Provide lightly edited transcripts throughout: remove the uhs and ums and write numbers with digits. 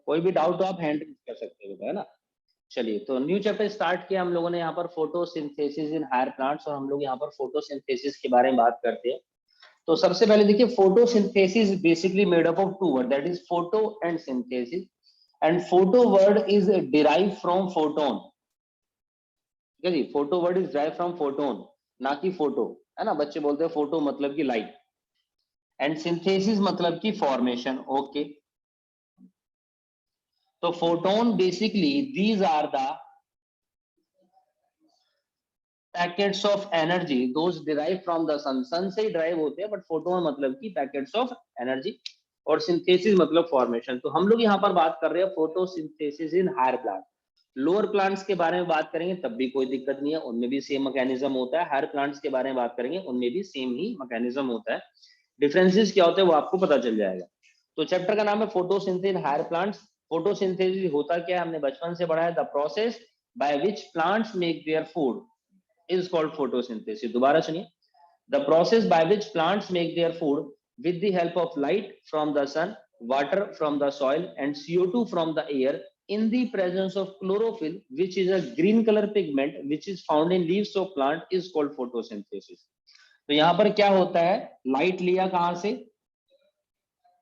कोई भी डाउट हो आप हैंड रेज कर सकते हो, है ना। चलिए, तो न्यू चैप्टर स्टार्ट किया हम लोगों ने यहाँ पर फोटोसिंथेसिस इन हायर प्लांट्स, और हम लोग यहाँ पर फोटोसिंथेसिस के बारे में बात करते हैं। तो सबसे पहले देखिए, photosynthesis basically made up of two word, that is photo and synthesis, and photo word is derive from photon. ठीक है जी, photo word is derive from photon, ना कि फोटो, है ना। बच्चे बोलते हैं फोटो मतलब की लाइट, एंड सिंथेसिस मतलब की फॉर्मेशन। ओके, तो photon basically these are the packets of energy those derive from the sun, sun से ही ड्राइव होते हैं, बट फोटोन मतलब की पैकेट्स ऑफ एनर्जी, और सिंथेसिस मतलब फॉर्मेशन। तो हम लोग यहाँ पर बात कर रहे हैं photosynthesis in higher plant. Lower plants के बारे में बात करेंगे तब भी कोई दिक्कत नहीं है, उनमें भी सेम मैकेनिज्म होता है। हायर प्लांट्स के बारे में बात करेंगे उनमें भी सेम ही मैकेनिज्म होता है। डिफरेंसेस क्या होते हैं वो आपको पता चल जाएगा। तो चैप्टर का नाम है photosynthesis in higher plants. Photosynthesis होता क्या है, हमने बचपन से पढ़ा है, the process by which plants make their food is called photosynthesis. दोबारा सुनिए, the process by which plants make their food with the help of light from the sun, water from the soil, and CO2 from the air in the presence of chlorophyll, which is a green color pigment which is found in leaves of plant, is called photosynthesis. तो यहाँ पर क्या होता है, light लिया कहां से,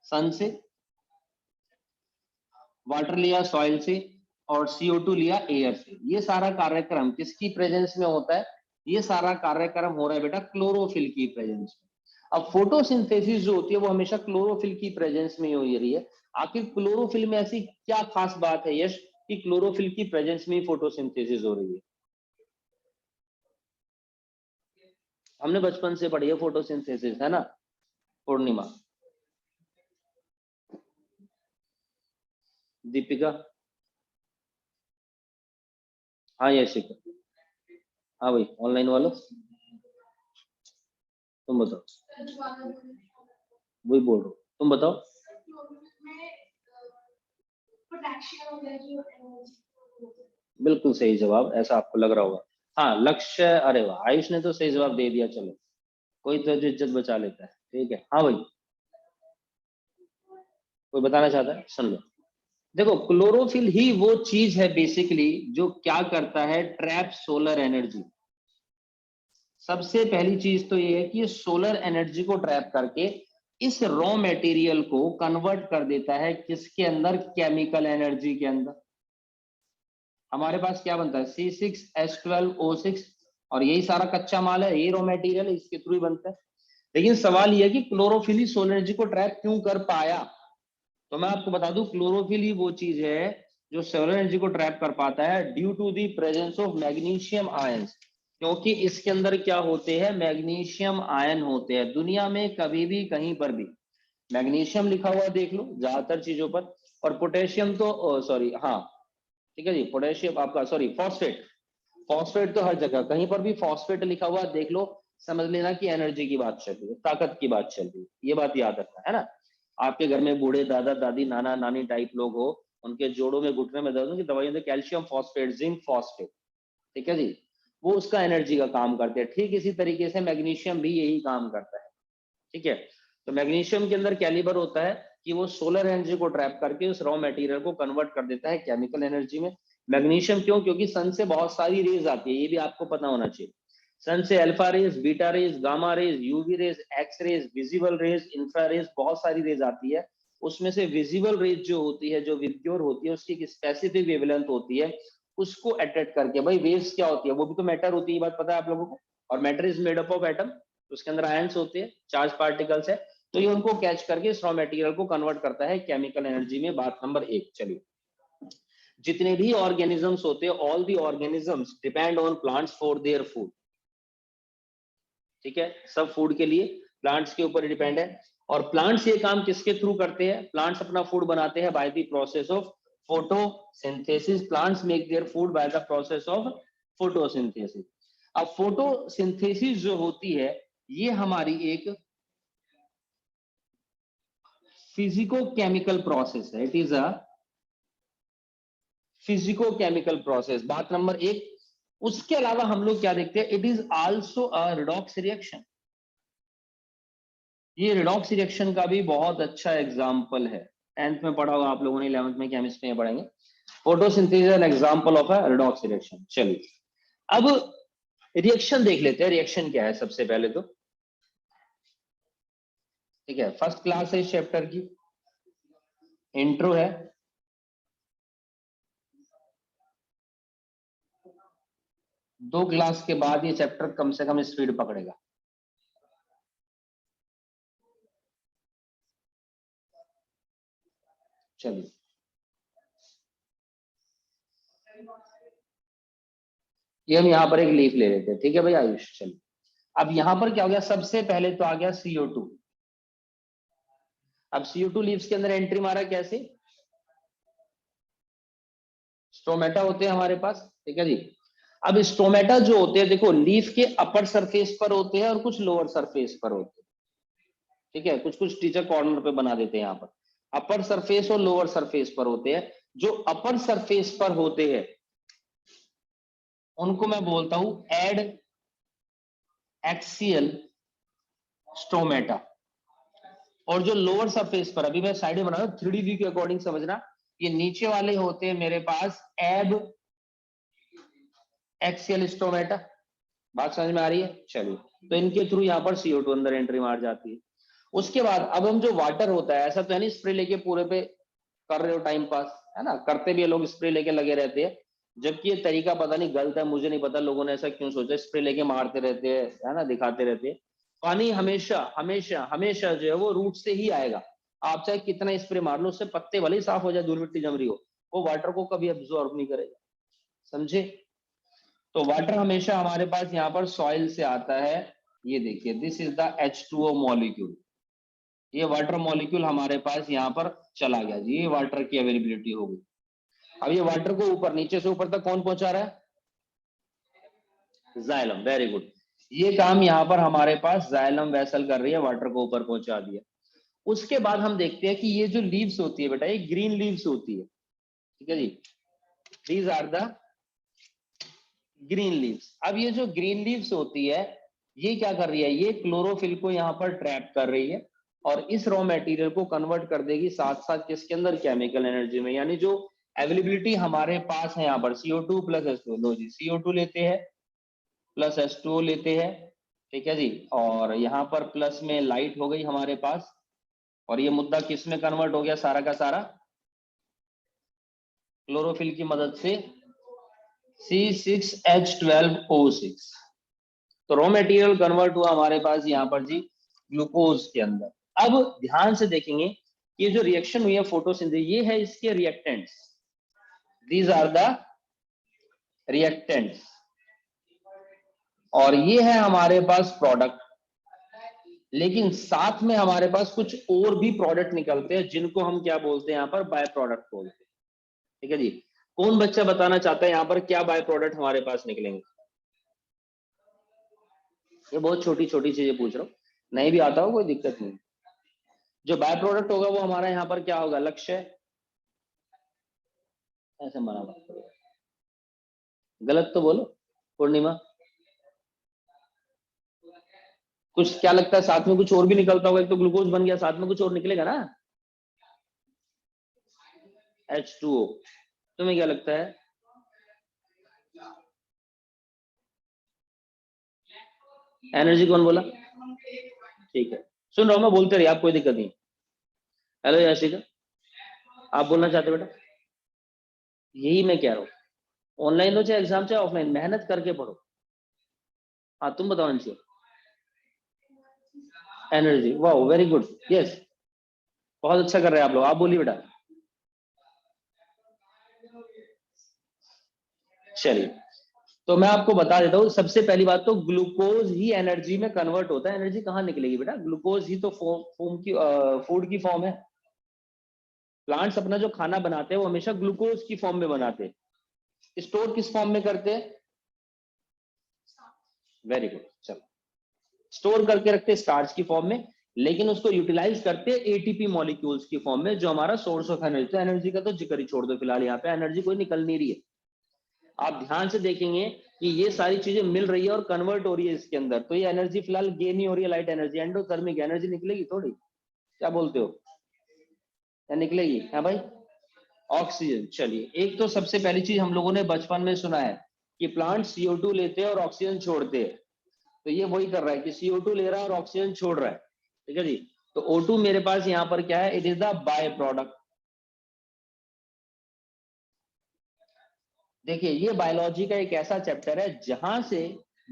सन से, वाटर लिया सॉइल से, और CO2 लिया एयर से। ये सारा कार्यक्रम किसकी प्रेजेंस में होता है, ये सारा कार्यक्रम हो रहा है बेटा क्लोरोफिल की प्रेजेंस में। अब फोटोसिंथेसिस जो होती है वो हमेशा क्लोरोफिल की प्रेजेंस में ही हो रही है। आखिर क्लोरोफिल में ऐसी क्या खास बात है यश कि क्लोरोफिल की प्रेजेंस में ही फोटोसिंथेसिस हो रही है? हमने बचपन से पढ़ी है फोटोसिंथेसिस, है ना पूर्णिमा, दीपिका, हाँ यशिका, हाँ भाई ऑनलाइन वालों तुम बताओ, वही बोल रहा हूँ, तुम बताओ। बिल्कुल सही जवाब, ऐसा आपको लग रहा होगा। हाँ लक्ष्य, अरे वाह आयुष ने तो सही जवाब दे दिया, चलो कोई तो जो इज्जत बचा लेता है, ठीक है। हाँ भाई कोई बताना चाहता है, सुन लो। देखो क्लोरोफिल ही वो चीज है बेसिकली जो क्या करता है, ट्रैप सोलर एनर्जी। सबसे पहली चीज तो ये है कि ये सोलर एनर्जी को ट्रैप करके इस रॉ मटेरियल को कन्वर्ट कर देता है किसके अंदर, केमिकल एनर्जी के अंदर। हमारे पास क्या बनता है, C6H12O6, और यही सारा कच्चा माल है, ये रॉ मटेरियल है, इसके थ्रू ही बनता है। लेकिन सवाल यह है कि क्लोरोफिल ही सोलर एनर्जी को ट्रैप क्यों कर पाया। तो मैं आपको बता दूं, क्लोरोफिल ही वो चीज है जो सोलर एनर्जी को ट्रैप कर पाता है due to the presence of magnesium ions. क्योंकि इसके अंदर क्या होते हैं, मैग्नीशियम आयन होते हैं। दुनिया में कभी भी कहीं पर भी मैग्नीशियम लिखा हुआ देख लो ज्यादातर चीजों पर, और पोटेशियम तो सॉरी हाँ ठीक है जी, पोटेशियम आपका सॉरी फॉस्फेट, फॉस्फेट तो हर जगह कहीं पर भी फॉस्फेट लिखा हुआ देख लो, समझ लेना कि एनर्जी की बात चल रही है, ताकत की बात चल रही है, ये बात याद रखना है ना। आपके घर में बूढ़े दादा दादी नाना नानी टाइप लोग हो, उनके जोड़ों में घुटने में दर्द हो, की दवाई कैल्शियम फॉस्फेट, जिंक फॉस्फेट, ठीक है जी, वो उसका एनर्जी का काम करते हैं। ठीक इसी तरीके से मैग्नीशियम भी यही काम करता है, ठीक है। तो मैग्नीशियम के अंदर कैलिबर होता है कि वो सोलर एनर्जी को ट्रैप करके उस रॉ मटेरियल को कन्वर्ट कर देता है केमिकल एनर्जी में। मैग्नीशियम क्यों, क्योंकि सन से बहुत सारी रेज आती है, ये भी आपको पता होना चाहिए। सन से alpha rays, beta rays, gamma rays, UV rays, X rays, visible rays, infra rays, बहुत सारी रेज आती है। उसमें से विजिबल रेज जो होती है, जो विजिबल होती है, उसकी एक स्पेसिफिक वेवलेंथ होती है, उसको अट्रैक्ट करके, भाई वेव्स क्या होती है, वो भी तो मैटर होती है, बात पता है आप लोगों को। और matter is made up of atom, उसके अंदर आयंस होते हैं, चार्ज पार्टिकल्स है, तो ये उनको कैच करके इस रॉ मटेरियल को कन्वर्ट करता है केमिकल एनर्जी में। बात नंबर 1। चलिए, जितने भी ऑर्गेनिजम्स होते हैं, all the organisms depend on plants for their food, ठीक है, सब फूड के लिए प्लांट्स के ऊपर डिपेंड है। और प्लांट्स ये काम किसके थ्रू करते हैं, प्लांट्स अपना फूड बनाते हैं by the process of photosynthesis. Plants make their food by the process of photosynthesis. अब फोटोसिंथेसिस जो होती है ये हमारी एक फिजिको केमिकल प्रोसेस है, it is a physico chemical process. बात नंबर 1। उसके अलावा हम लोग क्या देखते हैं, it is also a redox reaction. ये रिडॉक्स रिएक्शन का भी बहुत अच्छा एग्जाम्पल है। 10th में पढ़ा होगा आप लोगों ने, 11th में केमिस्ट्री में पढ़ेंगे। Photosynthesis an example of a redox reaction. चलिए अब रिएक्शन देख लेते हैं, रिएक्शन क्या है सबसे पहले तो। ठीक है, फर्स्ट क्लास है इस चैप्टर की, इंट्रो है, दो क्लास के बाद ये चैप्टर कम से कम स्पीड पकड़ेगा। चलिए ये हम यहाँ पर एक लीफ ले लेते हैं, ठीक है भाई आयुष। चलिए अब यहाँ पर क्या हो गया, सबसे पहले तो आ गया CO2। अब CO2 लीव्स के अंदर एंट्री मारा कैसे, स्टोमेटा होते हैं हमारे पास, ठीक है जी। अब स्टोमेटा जो होते हैं देखो, लीफ के अपर सरफेस पर होते हैं और कुछ लोअर सरफेस पर होते हैं, ठीक है। कुछ कुछ टीचर कॉर्नर पे बना देते हैं यहाँ पर, अपर सरफेस और लोअर सरफेस पर होते हैं। जो अपर सरफेस पर होते हैं उनको मैं बोलता हूं एड एक्सियल स्टोमेटा, और जो लोअर सरफेस पर, अभी मैं साइड में बना रहा हूं 3D व्यू के अकॉर्डिंग समझना, ये नीचे वाले होते हैं मेरे पास एब एक्सियल स्टोमेटा। बात समझ में आ रही है। चलिए तो इनके थ्रू यहाँ पर CO2 अंदर एंट्री मार जाती है। उसके बाद अब हम जो वाटर होता है, ऐसा तो है नहीं स्प्रे लेके पूरे पे कर रहे हो टाइम पास, है ना, करते भी है लोग, स्प्रे लेके लगे रहते हैं, जबकि ये तरीका पता नहीं गलत है, मुझे नहीं पता लोगों ने ऐसा क्यों सोचा, स्प्रे लेके मारते रहते हैं, है ना, दिखाते रहते हैं। पानी हमेशा हमेशा हमेशा जो है वो रूट से ही आएगा। आप चाहे कितना स्प्रे मार लो, उससे पत्ते भले ही साफ हो जाए, धूल मिट्टी जम रही हो, वो वाटर को कभी एब्जॉर्ब नहीं करेगा, समझे। तो वाटर हमेशा हमारे पास यहाँ पर सॉइल से आता है। ये देखिए this is the H2O molecule, ये वाटर मॉलिक्यूल हमारे पास यहाँ पर चला गया जी, ये वाटर की अवेलेबिलिटी हो गई। अब ये वाटर को ऊपर, नीचे से ऊपर तक कौन पहुंचा रहा है, जाइलम, वेरी गुड। ये काम यहाँ पर हमारे पास जाइलम वेसल कर रही है, वाटर को ऊपर पहुंचा दिया। उसके बाद हम देखते हैं कि ये जो लीव्स होती है बेटा, ये ग्रीन लीव्स होती है, ठीक है जी, these are the green leaves. अब ये जो ग्रीन लीव्स होती है, ये क्या कर रही है, ये क्लोरोफिल को यहाँ पर ट्रैप कर रही है और इस रॉ मटेरियल को कन्वर्ट कर देगी साथ साथ किसके अंदर, केमिकल एनर्जी में। यानी जो अवेलेबिलिटी हमारे पास है यहाँ पर CO2 प्लस H2O, लो जी CO2 लेते हैं प्लस H2O लेते हैं, ठीक है जी, और यहाँ पर प्लस में लाइट हो गई हमारे पास, और ये मुद्दा किस में कन्वर्ट हो गया, सारा का सारा क्लोरोफिल की मदद से C6H12O6। तो रॉ मटेरियल कन्वर्ट हुआ हमारे पास यहाँ पर जी ग्लूकोज के अंदर। अब ध्यान से देखेंगे ये जो रिएक्शन हुई है फोटोसिंथेसिस, ये है इसके reactants, these are the reactants, और ये है हमारे पास प्रोडक्ट। लेकिन साथ में हमारे पास कुछ और भी प्रोडक्ट निकलते हैं जिनको हम क्या बोलते हैं यहाँ पर, बाय प्रोडक्ट बोलते हैं, ठीक है जी। कौन बच्चा बताना चाहता है यहाँ पर क्या बाय प्रोडक्ट हमारे पास निकलेंगे। ये बहुत छोटी छोटी चीजें पूछ रहा हूँ, नहीं भी आता हो कोई दिक्कत नहीं। जो बाय प्रोडक्ट होगा वो हमारा यहाँ पर क्या होगा, लक्ष्य, ऐसे मना मत करो, गलत तो बोलो पूर्णिमा। कुछ क्या लगता है साथ में कुछ और भी निकलता होगा, एक तो ग्लूकोज बन गया, साथ में कुछ और निकलेगा ना, H2O। तुम्हें क्या लगता है, एनर्जी कौन बोला, ठीक है सुन रहा हूं मैं, बोलते रहिए आप, कोई दिक्कत नहीं। हेलो याशिका, आप बोलना चाहते बेटा, यही मैं कह रहा हूँ, ऑनलाइन हो चाहे एग्जाम चाहे ऑफलाइन, मेहनत करके पढ़ो। हाँ तुम बताओ अंशी। एनर्जी, वाह वेरी गुड, यस बहुत अच्छा कर रहे हैं आप लोग, आप बोलिए बेटा। चलिए तो मैं आपको बता देता हूँ, सबसे पहली बात तो ग्लूकोज ही एनर्जी में कन्वर्ट होता है। एनर्जी कहाँ निकलेगी बेटा, ग्लूकोज ही तो फूड की फॉर्म है। प्लांट्स अपना जो खाना बनाते हैं वो हमेशा ग्लूकोज की फॉर्म में बनाते हैं। स्टोर किस फॉर्म में करते हैं, वेरी गुड, चलो स्टोर करके रखते हैं स्टार्च की फॉर्म में, लेकिन उसको यूटिलाइज करते हैं ATP मॉलिक्यूल्स की फॉर्म में, जो हमारा सोर्स ऑफ एनर्जी। तो एनर्जी का तो जिक्र ही छोड़ दो फिलहाल, यहाँ पे एनर्जी कोई निकल नहीं रही है। आप ध्यान से देखेंगे कि ये सारी चीजें मिल रही है और कन्वर्ट हो रही है इसके अंदर, तो ये एनर्जी फिलहाल गेन नहीं हो रही है, लाइट एनर्जी, एंडोथर्मिक एनर्जी निकलेगी थोड़ी, क्या बोलते हो। या निकलेगी? हाँ भाई, ऑक्सीजन। चलिए, एक तो सबसे पहली चीज हम लोगों ने बचपन में सुना है कि प्लांट CO2 लेते हैं और ऑक्सीजन छोड़ते हैं, तो ये वही कर रहा है कि CO2 ले रहा है और ऑक्सीजन छोड़ रहा है। ठीक है जी। तो O2 मेरे पास यहाँ पर क्या है? It is the by product. देखिए, ये बायोलॉजी का एक ऐसा चैप्टर है जहां से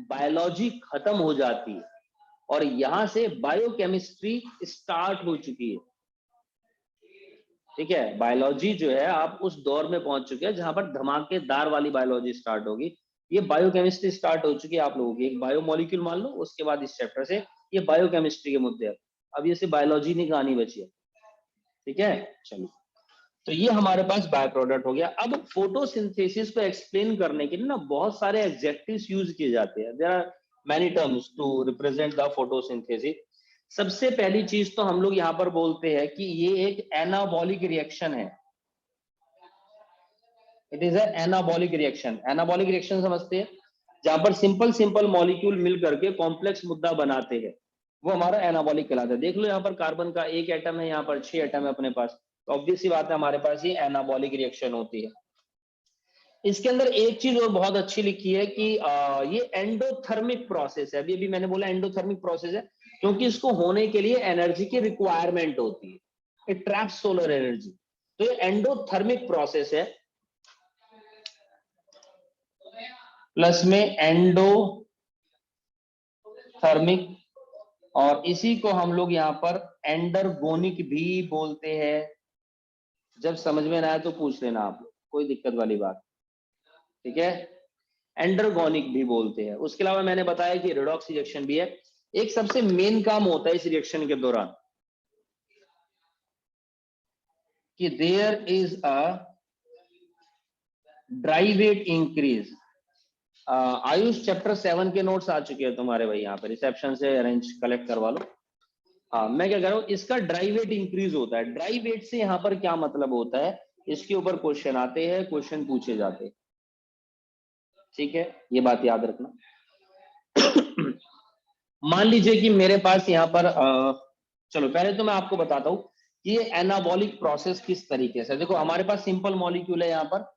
बायोलॉजी खत्म हो जाती है और यहां से बायोकेमिस्ट्री स्टार्ट हो चुकी है। ठीक है, बायोलॉजी जो है आप उस दौर में पहुंच चुके हैं जहां पर धमाकेदार वाली बायोलॉजी स्टार्ट होगी। ये बायोकेमिस्ट्री स्टार्ट हो चुकी है आप लोगों की। एक बायोमोलिक्यूल मान लो, उसके बाद इस चैप्टर से ये बायोकेमिस्ट्री के मुद्दे हैं। अब ये सिर्फ बायोलॉजी नहीं कहानी बची है। ठीक है, चलो। तो ये हमारे पास बाय प्रोडक्ट हो गया। अब फोटोसिंथेसिस को एक्सप्लेन करने के लिए ना बहुत सारे एडजेक्टिव्स यूज किए जाते हैं। There are many terms to represent the photosynthesis. सबसे पहली चीज तो हम लोग यहाँ पर बोलते हैं कि ये एक एनाबॉलिक रिएक्शन है। It is an anabolic reaction. Anabolic reaction समझते हैं? जहां पर सिंपल सिंपल मॉलिक्यूल मिल करके कॉम्प्लेक्स मुद्दा बनाते हैं, वो हमारा एनाबॉलिक कहलाता है। देख लो, यहाँ पर कार्बन का एक एटम है, यहाँ पर 6 एटम है अपने पास, तो ऑब्वियस सी बात है हमारे पास ये एनाबॉलिक रिएक्शन होती है। इसके अंदर एक चीज और बहुत अच्छी लिखी है कि ये एंडोथर्मिक प्रोसेस है। अभी अभी मैंने बोला एंडोथर्मिक प्रोसेस है क्योंकि इसको होने के लिए एनर्जी की रिक्वायरमेंट होती है। It traps solar energy. तो ये एंडोथर्मिक प्रोसेस है, प्लस में एंडोथर्मिक, और इसी को हम लोग यहाँ पर एंडरगोनिक भी बोलते हैं। जब समझ में ना आए तो पूछ लेना आप लोग, कोई दिक्कत वाली बात। ठीक है, एंडरगोनिक भी बोलते हैं। उसके अलावा मैंने बताया कि रेडॉक्स रिएक्शन भी है। एक सबसे मेन काम होता है इस रिएक्शन के दौरान कि there is a dry weight increase. Ayush chapter 7 के नोट्स आ चुके हैं तुम्हारे भाई, यहाँ पे रिसेप्शन से अरेंज कलेक्ट करवा लो। हाँ, मैं क्या कह रहा हूँ, इसका ड्राई वेट इंक्रीज होता है। ड्राई वेट से यहाँ पर क्या मतलब होता है, इसके ऊपर क्वेश्चन आते हैं, क्वेश्चन पूछे जाते हैं। ठीक है, ये बात याद रखना। मान लीजिए कि मेरे पास यहाँ पर चलो पहले तो मैं आपको बताता हूँ कि ये एनाबॉलिक प्रोसेस किस तरीके से। देखो, हमारे पास सिंपल मॉलिक्यूल है यहाँ पर,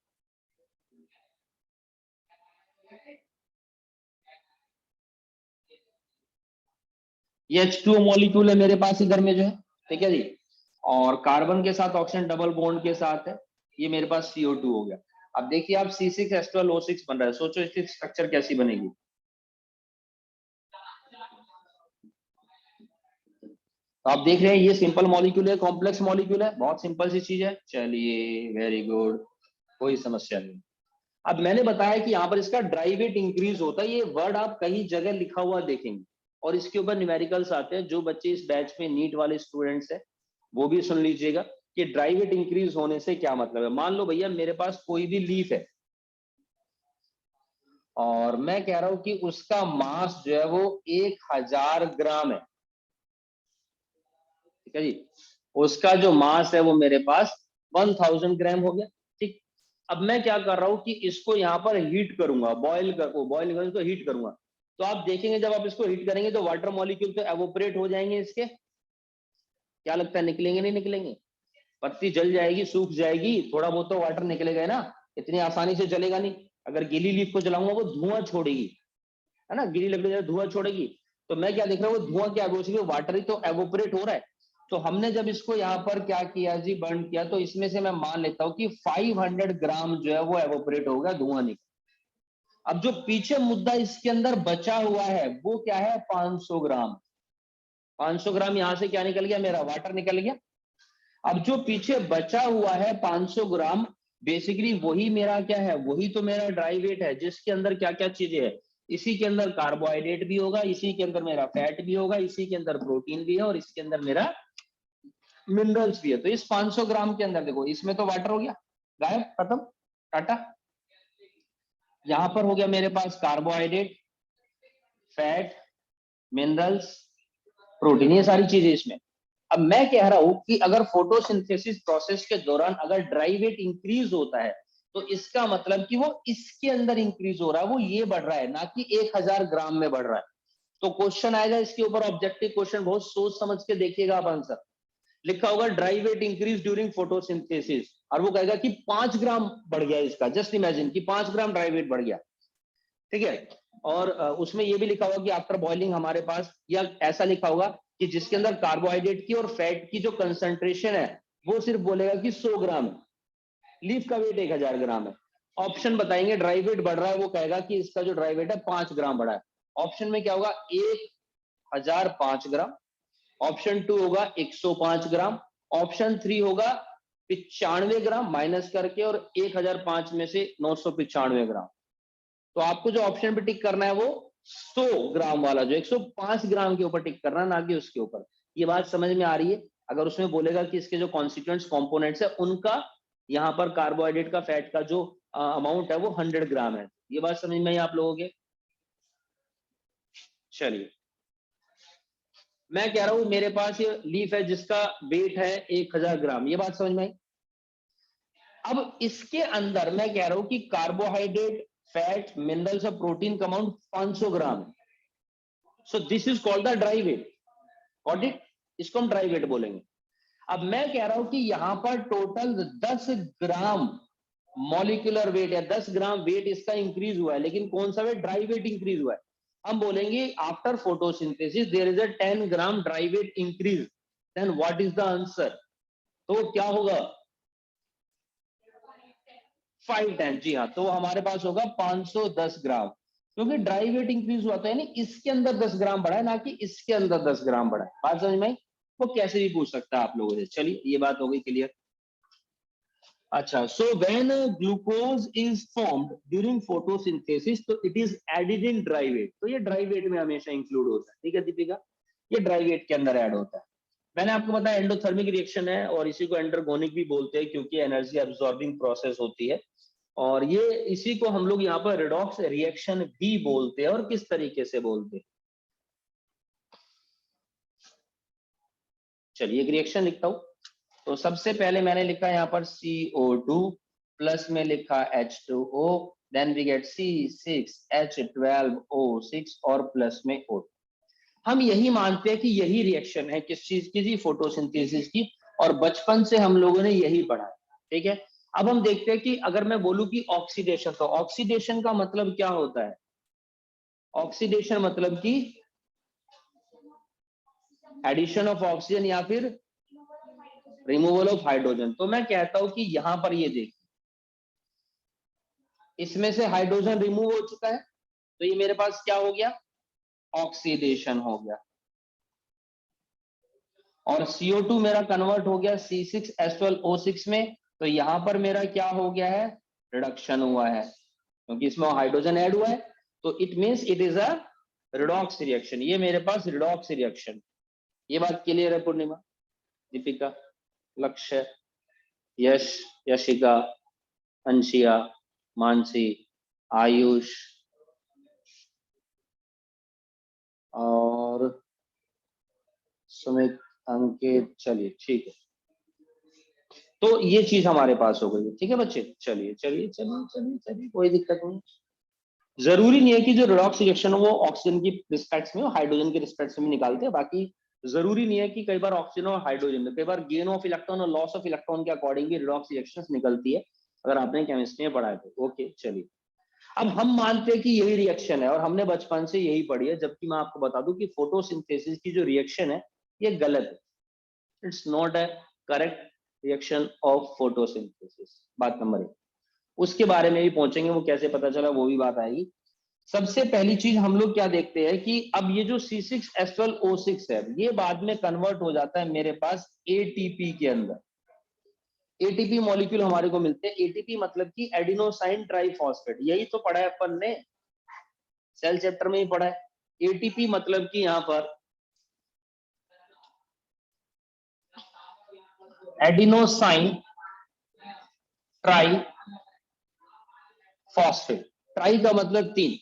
ये H2O मॉलिक्यूल है मेरे पास इधर में जो है। ठीक है जी, और कार्बन के साथ ऑक्सीजन डबल बॉन्ड के साथ है, ये मेरे पास CO2 हो गया। अब देखिए आप C6H12O6 बन रहा है, सोचो इसकी स्ट्रक्चर कैसी बनेगी। तो आप देख रहे हैं ये सिंपल मॉलिक्यूल है, कॉम्प्लेक्स मॉलिक्यूल है, बहुत सिंपल सी चीज है। चलिए, वेरी गुड, कोई समस्या नहीं। अब मैंने बताया कि यहाँ पर इसका ड्राई वेट इंक्रीज होता है। ये वर्ड आप कहीं जगह लिखा हुआ देखेंगे और इसके ऊपर न्यूमेरिकल्स आते हैं। जो बच्चे इस बैच में नीट वाले स्टूडेंट्स हैं वो भी सुन लीजिएगा कि ड्राई वेट इंक्रीज होने से क्या मतलब है। मान लो भैया मेरे पास कोई भी लीफ है और मैं कह रहा हूं कि उसका मास जो है वो 1000 ग्राम है। ठीक है जी, उसका जो मास है वो मेरे पास 1000 ग्राम हो गया। ठीक, अब मैं क्या कर रहा हूं कि इसको यहाँ पर हीट करूंगा, बॉयल इसको हीट करूंगा। तो आप देखेंगे जब आप इसको हीट करेंगे तो वाटर मॉलिक्यूल तो एवोपरेट हो जाएंगे इसके। क्या लगता है, निकलेंगे नहीं निकलेंगे? पत्ती जल जाएगी, सूख जाएगी, थोड़ा बहुत तो वाटर निकलेगा ना, इतनी आसानी से जलेगा नहीं। अगर गीली लीफ को जलाऊंगा वो धुआं छोड़ेगी, है ना, गीली लकड़ी धुआं छोड़ेगी। तो मैं क्या देख रहा हूँ, वो धुआं क्या, वाटर ही तो एवोपरेट हो रहा है। तो हमने जब इसको यहाँ पर क्या किया जी, बर्न किया, तो इसमें से मैं मान लेता हूँ कि 500 ग्राम जो है वो एवोपरेट हो गया, धुआं निकल। अब जो पीछे मुद्दा इसके अंदर बचा हुआ है वो क्या है, 500 ग्राम। 500 ग्राम यहां से क्या निकल गया, मेरा वाटर निकल गया। अब जो पीछे बचा हुआ है 500 ग्राम, बेसिकली वही मेरा क्या है, वही तो मेरा ड्राई वेट है, जिसके अंदर क्या क्या चीजें है। इसी के अंदर कार्बोहाइड्रेट भी होगा, इसी के अंदर मेरा फैट भी होगा, इसी के अंदर प्रोटीन भी है, और इसके अंदर मेरा मिनरल्स भी है। तो इस 500 ग्राम के अंदर देखो, इसमें तो वाटर हो गया, गायब, खत्म, टाटा। यहां पर हो गया मेरे पास कार्बोहाइड्रेट, फैट, मिनरल्स, प्रोटीन, ये सारी चीजें इसमें। अब मैं कह रहा हूं कि अगर फोटोसिंथेसिस प्रोसेस के दौरान अगर ड्राई वेट इंक्रीज होता है तो इसका मतलब कि वो इसके अंदर इंक्रीज हो रहा है, वो ये बढ़ रहा है, ना कि 1000 ग्राम में बढ़ रहा है। तो क्वेश्चन आएगा इसके ऊपर, ऑब्जेक्टिव क्वेश्चन, बहुत सोच समझ के देखिएगा आप आंसर। लिखा होगा dry weight increase during photosynthesis, और वो कहेगा कि 5 ग्राम बढ़ गया इसका, जस्ट इमेजिन कि 5 ग्राम ड्राई वेट बढ़ गया, ठीक है। और उसमें ये भी लिखा होगा कि आफ्टर बॉइलिंग हमारे पास, या ऐसा लिखा होगा कि जिसके अंदर कार्बोहाइड्रेट की और फैट की जो कंसंट्रेशन है वो सिर्फ बोलेगा कि 100 ग्राम है, लीफ का वेट 1000 ग्राम है। ऑप्शन बताएंगे ड्राई वेट बढ़ रहा है, वो कहेगा कि इसका जो ड्राई वेट है 5 ग्राम बढ़ा है। ऑप्शन में क्या होगा, 1005 ग्राम, ऑप्शन 2 होगा 105 ग्राम, ऑप्शन 3 होगा 95 ग्राम माइनस करके, और 1005 में से 995 ग्राम। तो आपको जो ऑप्शन पे टिक करना है वो 100 ग्राम वाला, जो 105 ग्राम के ऊपर टिक करना है, ना कि उसके ऊपर। ये बात समझ में आ रही है? अगर उसमें बोलेगा कि इसके जो कॉन्स्टिट्यूएंट्स कंपोनेंट्स है उनका यहाँ पर कार्बोहाइड्रेट का फैट का जो अमाउंट है वो 100 ग्राम है। ये बात समझ में आई आप लोगों के? चलिए, मैं कह रहा हूं मेरे पास ये लीफ है जिसका वेट है 1000 ग्राम, ये बात समझ में आई। अब इसके अंदर मैं कह रहा हूं कि कार्बोहाइड्रेट, फैट, मिनरल्स और प्रोटीन का amount 500 gram. So this is called the dry weight, got it? इसको हम ड्राई वेट बोलेंगे। अब मैं कह रहा हूं कि यहां पर टोटल 10 ग्राम मॉलिक्यूलर वेट है, 10 ग्राम वेट इसका इंक्रीज हुआ है, लेकिन कौन सा वेट? ड्राई वेट इंक्रीज हुआ है। हम बोलेंगे after photosynthesis there is a 10 gram dry weight increase, then what is the answer? तो क्या होगा? 510, जी हाँ, तो हमारे पास होगा 510 ग्राम, क्योंकि ड्राई वेट इंक्रीज हुआ था, यानी इसके अंदर 10 ग्राम बढ़ा है, ना कि इसके अंदर 10 ग्राम बढ़ा है। बात समझ में आई? वो कैसे भी पूछ सकता है आप लोगों से। चलिए, ये बात हो गई क्लियर। अच्छा, so when glucose is formed during photosynthesis, तो it is added in dry weight, तो ये ड्राई वेट में हमेशा इंक्लूड होता है, ठीक है दीपिका? ये ड्राई वेट के अंदर ऐड होता है। मैंने आपको बताया एंडोथर्मिक रिएक्शन है, और इसी को एंडरगोनिक भी बोलते हैं, क्योंकि एनर्जी एब्जॉर्बिंग प्रोसेस होती है। और ये इसी को हम लोग यहाँ पर रिडॉक्स रिएक्शन भी बोलते हैं। और किस तरीके से बोलते हैं, चलिए एक रिएक्शन लिखता हूं। तो सबसे पहले मैंने लिखा यहाँ पर CO2, प्लस में लिखा H2O, then we get C6H12O6 और प्लस में O2। हम यही मानते हैं कि यही रिएक्शन है किस चीज की? जी, फोटोसिंथेसिस की। और बचपन से हम लोगों ने यही पढ़ा है, ठीक है। अब हम देखते हैं कि अगर मैं बोलूं कि ऑक्सीडेशन, तो ऑक्सीडेशन का मतलब क्या होता है? ऑक्सीडेशन मतलब कि एडिशन ऑफ ऑक्सीजन या फिर रिमूवल ऑफ हाइड्रोजन। तो मैं कहता हूं कि यहां पर ये देखिए, इसमें से हाइड्रोजन रिमूव हो चुका है, तो ये मेरे पास क्या हो गया? ऑक्सीडेशन हो गया। और CO2 मेरा कन्वर्ट हो गया C6H12O6 में, तो यहां पर मेरा क्या हो गया है? रिडक्शन हुआ है, क्योंकि इसमें हाइड्रोजन ऐड हुआ है। तो it means it is a redox reaction. ये मेरे पास रिडॉक्स रिएक्शन। ये बात क्लियर है पूर्णिमा, दीपिका, लक्ष्य, यश, यशिका, अंशिया, मानसी, आयुष और सुमित, अंकित? चलिए ठीक है, तो ये चीज हमारे पास हो गई है, ठीक है बच्चे। चलिए चलिए चलिए चलिए चलिए, कोई दिक्कत नहीं। जरूरी नहीं है कि जो रिडॉक्स रिएक्शन हो वो ऑक्सीजन की रिस्पेक्ट में हो, हाइड्रोजन के रिस्पेक्ट में निकालते हैं। बाकी जरूरी नहीं है कि कई बार ऑक्सीजन और हाइड्रोजन में, कई बार गेन ऑफ इलेक्ट्रॉन और लॉस ऑफ इलेक्ट्रॉन के अकॉर्डिंग भी रिडॉक्स रिएक्शंस निकलती है, अगर आपने केमिस्ट्री में पढ़ा है तो। ओके, चलिए। अब हम मानते हैं कि यही रिएक्शन है, और हमने बचपन से यही पढ़ी है, जबकि मैं आपको बता दूं कि फोटोसिंथेसिस की जो रिएक्शन है ये गलत है। It's not a correct reaction of photosynthesis. बात नंबर 1, उसके बारे में भी पहुंचेंगे, वो कैसे पता चला वो भी बात आएगी। सबसे पहली चीज हम लोग क्या देखते हैं कि अब ये जो C6H12O6 है, ये बाद में कन्वर्ट हो जाता है मेरे पास ATP के अंदर। ATP मॉलिक्यूल हमारे को मिलते हैं। ATP मतलब कि एडिनोसाइन ट्राइफॉस्फेट, यही तो पढ़ा है अपन ने, सेल चैप्टर में ही पढ़ा है। ATP मतलब कि यहां पर एडिनोसाइन ट्राई फॉस्फेट। ट्राई का मतलब 3,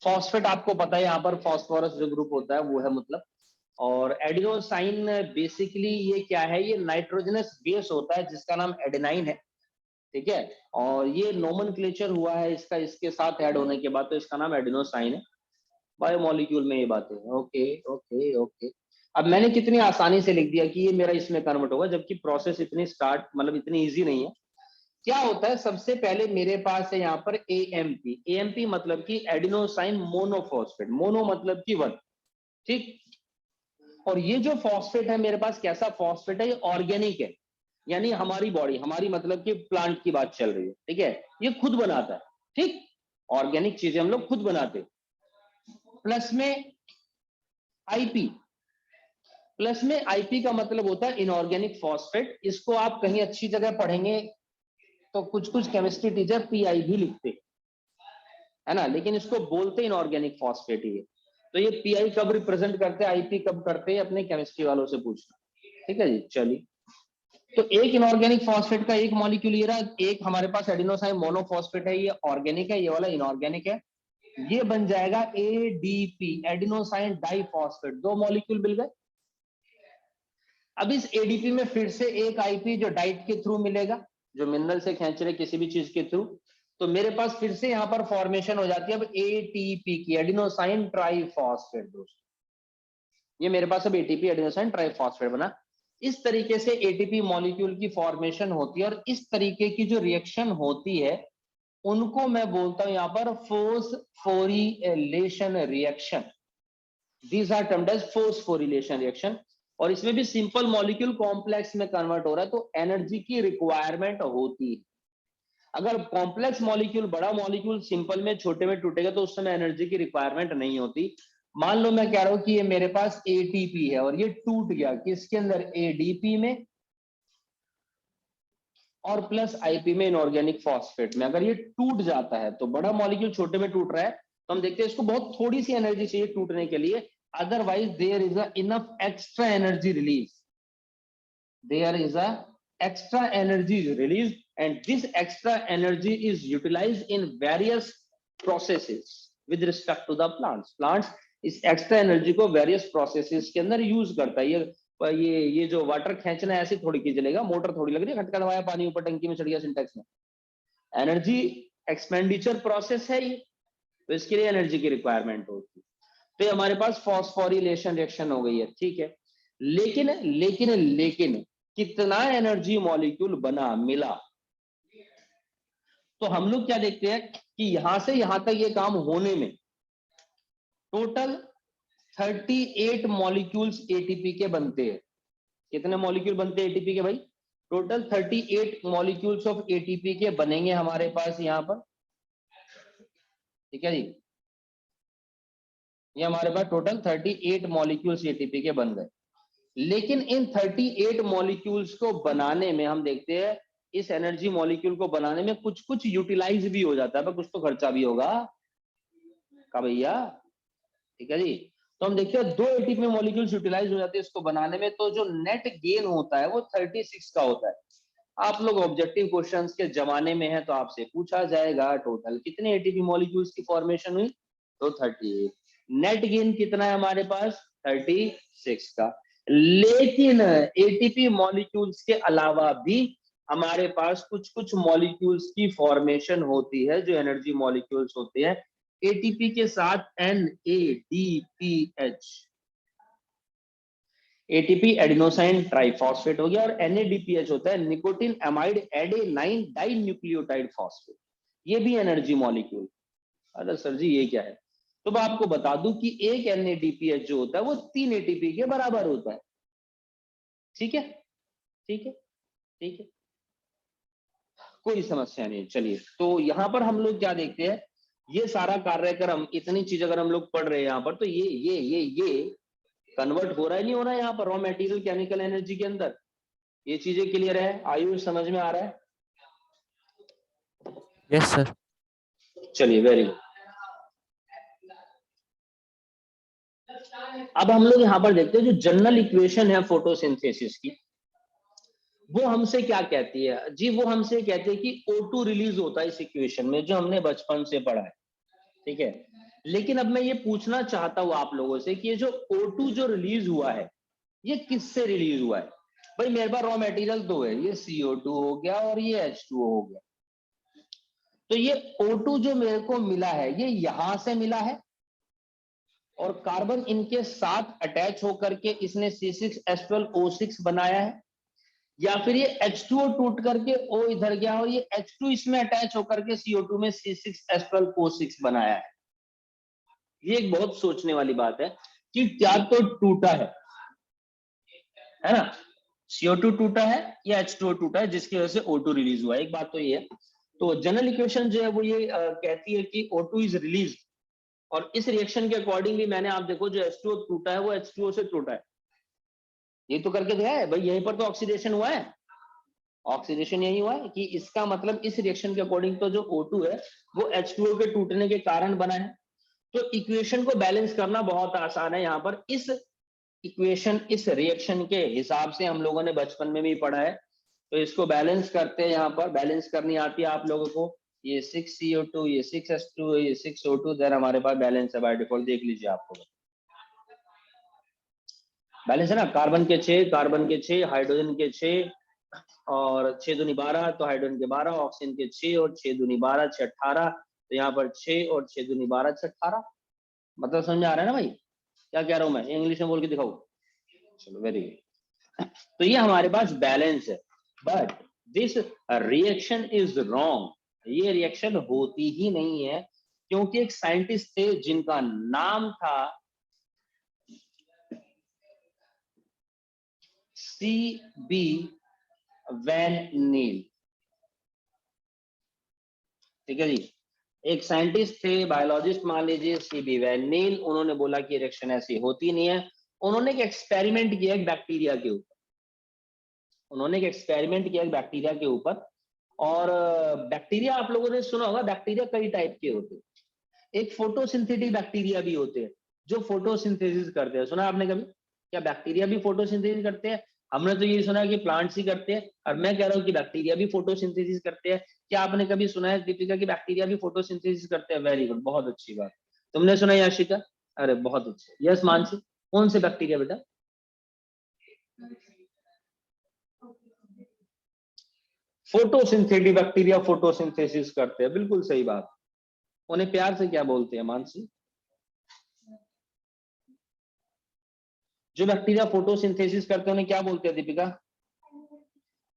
फॉस्फेट आपको पता है यहाँ पर फॉस्फोरस जो ग्रुप होता है वो है मतलब। और एडिनोसाइन बेसिकली ये क्या है? ये नाइट्रोजनस बेस होता है जिसका नाम एडेनाइन है, ठीक है। और ये नोमेनक्लेचर हुआ है इसका इसके साथ ऐड होने के बाद, तो इसका नाम एडिनोसाइन है। बायोमोलिक्यूल में ये बातें, ओके ओके ओके। अब मैंने कितनी आसानी से लिख दिया कि ये मेरा इसमें कन्वर्ट होगा, जबकि प्रोसेस इतनी स्टार्ट मतलब इतनी इजी नहीं है। क्या होता है, सबसे पहले मेरे पास है यहाँ पर एएमपी। एएमपी मतलब कि एडिनोसाइन मोनोफॉस्फेट, मोनो मतलब कि वन, ठीक। और ये जो फॉस्फेट है मेरे पास, कैसा फॉस्फेट है, ये ऑर्गेनिक है, यानी हमारी बॉडी, हमारी मतलब कि प्लांट की बात चल रही है, ठीक है, ये खुद बनाता है, ठीक। ऑर्गेनिक चीजें हम लोग खुद बनाते। प्लस में आईपी, प्लस में आईपी का मतलब होता है इनऑर्गेनिक फॉस्फेट। इसको आप कहीं अच्छी जगह पढ़ेंगे तो कुछ कुछ केमिस्ट्री टीचर पीआई भी लिखते है ना, लेकिन इसको बोलते इनऑर्गेनिक फॉस्फेट ही है। तो ये पीआई कब रिप्रेजेंट करते हैं, आईपी कब करते हैं, अपने केमिस्ट्री वालों से पूछना, ठीक है जी। चलिए, तो एक इनऑर्गेनिक फॉस्फेट का एक मॉलिक्यूल ये रहा, एक हमारे पास एडिनोसाइन मोनोफॉस्फेट है, ये ऑर्गेनिक है, ये वाला इनऑर्गेनिक है। ये बन जाएगा एडीपी, एडिनोसाइन डाइफॉस्फेट, दो मॉलिक्यूल मिल गए। अब इस एडीपी में फिर से एक आईपी जो डाइट के थ्रू मिलेगा, जो मिनरल से खींच रहे किसी भी चीज के थ्रू, तो मेरे पास फिर से यहां पर फॉर्मेशन हो जाती है अब एटीपी की, एडिनोसाइन ट्राइफॉस्फेट दोस्तों। ये मेरे पास अब एटीपी एडिनोसाइन ट्राइफॉस्फेट बना। इस तरीके से एटीपी मॉलिक्यूल की फॉर्मेशन होती है, और इस तरीके की जो रिएक्शन होती है उनको मैं बोलता हूं यहां पर phosphorylation reaction. These are termed as phosphorylation reaction. और इसमें भी सिंपल मॉलिक्यूल कॉम्प्लेक्स में कन्वर्ट हो रहा है, तो एनर्जी की रिक्वायरमेंट होती है। अगर कॉम्प्लेक्स मॉलिक्यूल, बड़ा मॉलिक्यूल सिंपल में छोटे में टूटेगा तो उस समय एनर्जी की रिक्वायरमेंट नहीं होती। मान लो मैं कह रहा हूं कि ये मेरे पास एटीपी है और ये टूट गया किसके अंदर, एडीपी में, और प्लस आईपी में, इनऑर्गेनिक फॉस्फेट में। अगर ये टूट जाता है तो बड़ा मॉलिक्यूल छोटे में टूट रहा है, तो हम देखते हैं इसको बहुत थोड़ी सी एनर्जी चाहिए टूटने के लिए, otherwise there is a enough extra energy release, there is a extra energy released, and this extra energy is utilized in various processes with respect to the plants इस एक्स्ट्रा एनर्जी को various processes के अंदर use करता है। ये जो water खींचना है ऐसे थोड़ी की चलेगा, मोटर थोड़ी लग रही है, खटका दबाया पानी ऊपर टंकी में चढ़ गया सिंटेक्स में, एनर्जी एक्सपेंडिचर प्रोसेस है ये, तो इसके लिए एनर्जी की रिक्वायरमेंट होती है। तो ये हमारे पास फॉस्फोरिलेशन रिएक्शन हो गई है, ठीक है। लेकिन लेकिन लेकिन कितना एनर्जी मॉलिक्यूल बना, मिला, तो हम लोग क्या देखते हैं कि यहां से यहां तक ये काम होने में टोटल 38 मॉलिक्यूल्स एटीपी के बनते हैं। कितने मॉलिक्यूल बनते हैं एटीपी के भाई, टोटल 38 मॉलिक्यूल्स ऑफ एटीपी के बनेंगे हमारे पास यहां पर, ठीक है जी। ये हमारे पास टोटल 38 मॉलिक्यूल्स एटीपी के बन गए। लेकिन इन 38 मॉलिक्यूल्स को बनाने में हम देखते हैं, इस एनर्जी मॉलिक्यूल को बनाने में कुछ कुछ यूटिलाइज भी हो जाता है, कुछ तो खर्चा भी होगा का भैया, ठीक है जी। तो हम देखते हैं 2 एटीपी मॉलिक्यूल्स यूटिलाइज हो जाते हैं इसको बनाने में, तो जो नेट गेन होता है वो 36 का होता है। आप लोग ऑब्जेक्टिव क्वेश्चंस के जमाने में है तो आपसे पूछा जाएगा टोटल कितने एटीपी मॉलिक्यूल्स की फॉर्मेशन हुई, तो 38। नेट गेन कितना है हमारे पास, 36 का। लेकिन एटीपी मॉलिक्यूल्स के अलावा भी हमारे पास कुछ कुछ मॉलिक्यूल्स की फॉर्मेशन होती है जो एनर्जी मॉलिक्यूल्स होते हैं एटीपी के साथ, NADPH, एटीपी एडिनोसाइन ट्राइफॉस्फेट हो गया, और NADPH होता है nicotine amide adenine dinucleotide phosphate, ये भी एनर्जी मॉलिक्यूल। अरे सर जी ये क्या है, तो मैं आपको बता दूं कि एक NADPH जो होता है वो 3 एटीपी के बराबर होता है, ठीक है, ठीक है, ठीक है, कोई समस्या नहीं। चलिए, तो यहां पर हम लोग क्या देखते हैं, ये सारा कार्यक्रम, इतनी चीज अगर हम लोग पढ़ रहे हैं यहाँ पर, तो ये कन्वर्ट हो रहा है नहीं हो रहा है यहाँ पर रॉ मटेरियल केमिकल एनर्जी के अंदर, ये चीजें क्लियर है, आयुष समझ में आ रहा है? Yes sir. चलिए, वेरी गुड। अब हम लोग यहाँ पर देखते हैं जो जनरल इक्वेशन है फोटोसिंथेसिस की, वो हमसे क्या कहती है जी, वो हमसे कहती है कि O2 रिलीज होता है इस इक्वेशन में, जो हमने बचपन से पढ़ा है, ठीक है। लेकिन अब मैं ये पूछना चाहता हूं आप लोगों से कि ये जो O2 जो रिलीज हुआ है ये किससे रिलीज हुआ है? भाई मेरे पास रॉ मटेरियल दो है, ये CO2 हो गया और ये H2O हो गया। तो ये O2 जो मेरे को मिला है ये यहां से मिला है और कार्बन इनके साथ अटैच होकर के इसने C6H12O6 बनाया है, या फिर ये H2O टूट करके O इधर गया और ये H2 इसमें अटैच होकर के CO2 में C6H12O6 बनाया है। ये एक बहुत सोचने वाली बात है कि क्या तो टूटा है ना, CO2 टूटा है या H2O टूटा है जिसकी वजह से O2 रिलीज हुआ है। एक बात तो ये है। तो जनरल इक्वेशन जो है वो ये कहती है कि O2 इज रिलीज, और इस रिएक्शन के अकॉर्डिंगली मैंने, आप देखो जो H2O टूटा है वो H2O से टूटा है, ये तो करके दिया है भाई, यहीं पर तो ऑक्सीडेशन हुआ है, ऑक्सीडेशन यही हुआ है कि इसका मतलब इस रिएक्शन के अकॉर्डिंग तो जो O2 है वो H2O के टूटने के कारण बना है। तो इक्वेशन को बैलेंस करना बहुत आसान है। यहाँ पर इस इक्वेशन, इस रिएक्शन के हिसाब से हम लोगों ने बचपन में भी पढ़ा है, तो इसको बैलेंस करते हैं। यहाँ पर बैलेंस करनी आती है आप लोगों को, ये 6CO2, ये 6H2, ये 6O2, देन हमारे पास बैलेंस है बाय डिफॉल्ट, देख लीजिए आपको बैलेंस है ना, कार्बन के 6, कार्बन के 6, हाइड्रोजन के 6 और 6 दूनी 12, तो हाइड्रोजन के 12, ऑक्सीजन के 6 और 6 दूनी 12, 6 18, तो यहाँ पर 6 और 6 दूनी 12, 6 18। मतलब समझ आ रहा है ना भाई, क्या कह रहा हूं मैं, इंग्लिश में बोल के दिखाऊं? चलो वेरी गुड। तो ये हमारे पास बैलेंस है, but this reaction is wrong, ये रिएक्शन होती ही नहीं है, क्योंकि एक साइंटिस्ट थे जिनका नाम था C.B. वैन नील। ठीक है जी, एक साइंटिस्ट थे, बायोलॉजिस्ट मान लीजिए, C.B. वैन नील, उन्होंने बोला कि रिएक्शन ऐसी होती नहीं है। उन्होंने एक एक्सपेरिमेंट किया एक बैक्टीरिया के ऊपर, उन्होंने एक एक्सपेरिमेंट किया बैक्टीरिया के ऊपर, और बैक्टीरिया आप लोगों ने सुना होगा, बैक्टीरिया कई टाइप के होते हैं। एक फोटोसिंथेटिक बैक्टीरिया भी होते हैं जो फोटोसिंथेसिस करते हैं, सुना आपने कभी? क्या बैक्टीरिया भी फोटोसिंथेसिस करते हैं? हमने तो ये सुना है कि प्लांट्स ही करते हैं, और मैं कह रहा हूँ कि बैक्टीरिया भी फोटोसिंथेसिस करते हैं। क्या आपने कभी सुना है दीपिका की बैक्टीरिया भी फोटोसिंथेसिस करते हैं? वेरी गुड, बहुत अच्छी बात। तुमने सुना है याशिका? अरे बहुत अच्छे। यस मानसी, कौन से बैक्टीरिया बेटा? फोटोसिंथेटिक बैक्टीरिया फोटोसिंथेसिस करते हैं, बिल्कुल सही बात। उन्हें प्यार से क्या बोलते हैं मानसी? जो बैक्टीरिया फोटोसिंथेसिस करते हैं उन्हें क्या बोलते हैं दीपिका?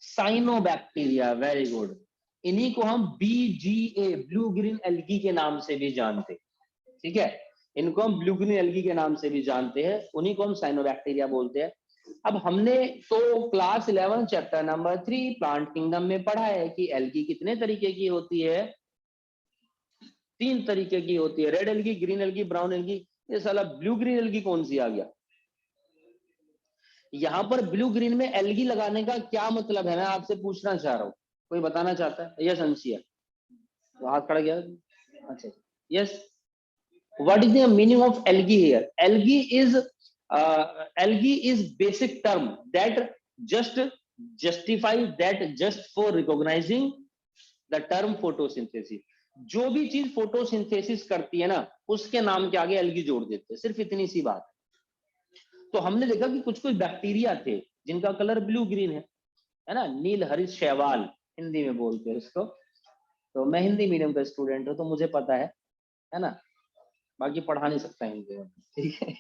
Cyanobacteria, very good. इन्हीं को हम BGA, ब्लू ग्रीन एल्गी के नाम से भी जानते हैं। ठीक है, इनको हम ब्लू ग्रीन एल्गी के नाम से भी जानते हैं, उन्हीं को हम साइनोबैक्टीरिया बोलते हैं। अब हमने तो class 11 chapter number 3 plant kingdom में पढ़ा है कि एल्गी कितने तरीके की होती है? 3 तरीके की होती है, red algae, green algae, brown algae. ये साला ब्लू ग्रीन एल्गी कौन सी आ गया? यहाँ पर ब्लू ग्रीन में एल्गी लगाने का क्या मतलब है, मैं आपसे पूछना चाह रहा हूँ, कोई बताना चाहता है? यस अंशिया, तो हाथ खड़ा गया। अच्छा, yes, what is the meaning of algae here? Algae is basic term that just justify that just for recognising the term photosynthesis. जो भी चीज फोटोसिंथेसिस करती है ना, उसके नाम के आगे एल्गी जोड़ देते हैं, सिर्फ इतनी सी बात। तो हमने देखा कि कुछ कुछ बैक्टीरिया थे जिनका कलर ब्लू ग्रीन है ना, नील हरित शैवाल हिंदी में बोलते हैं इसको। तो मैं हिंदी मीडियम का स्टूडेंट हूँ तो मुझे पता है ना, बाकी पढ़ा नहीं सकता हिंदी में, ठीक है।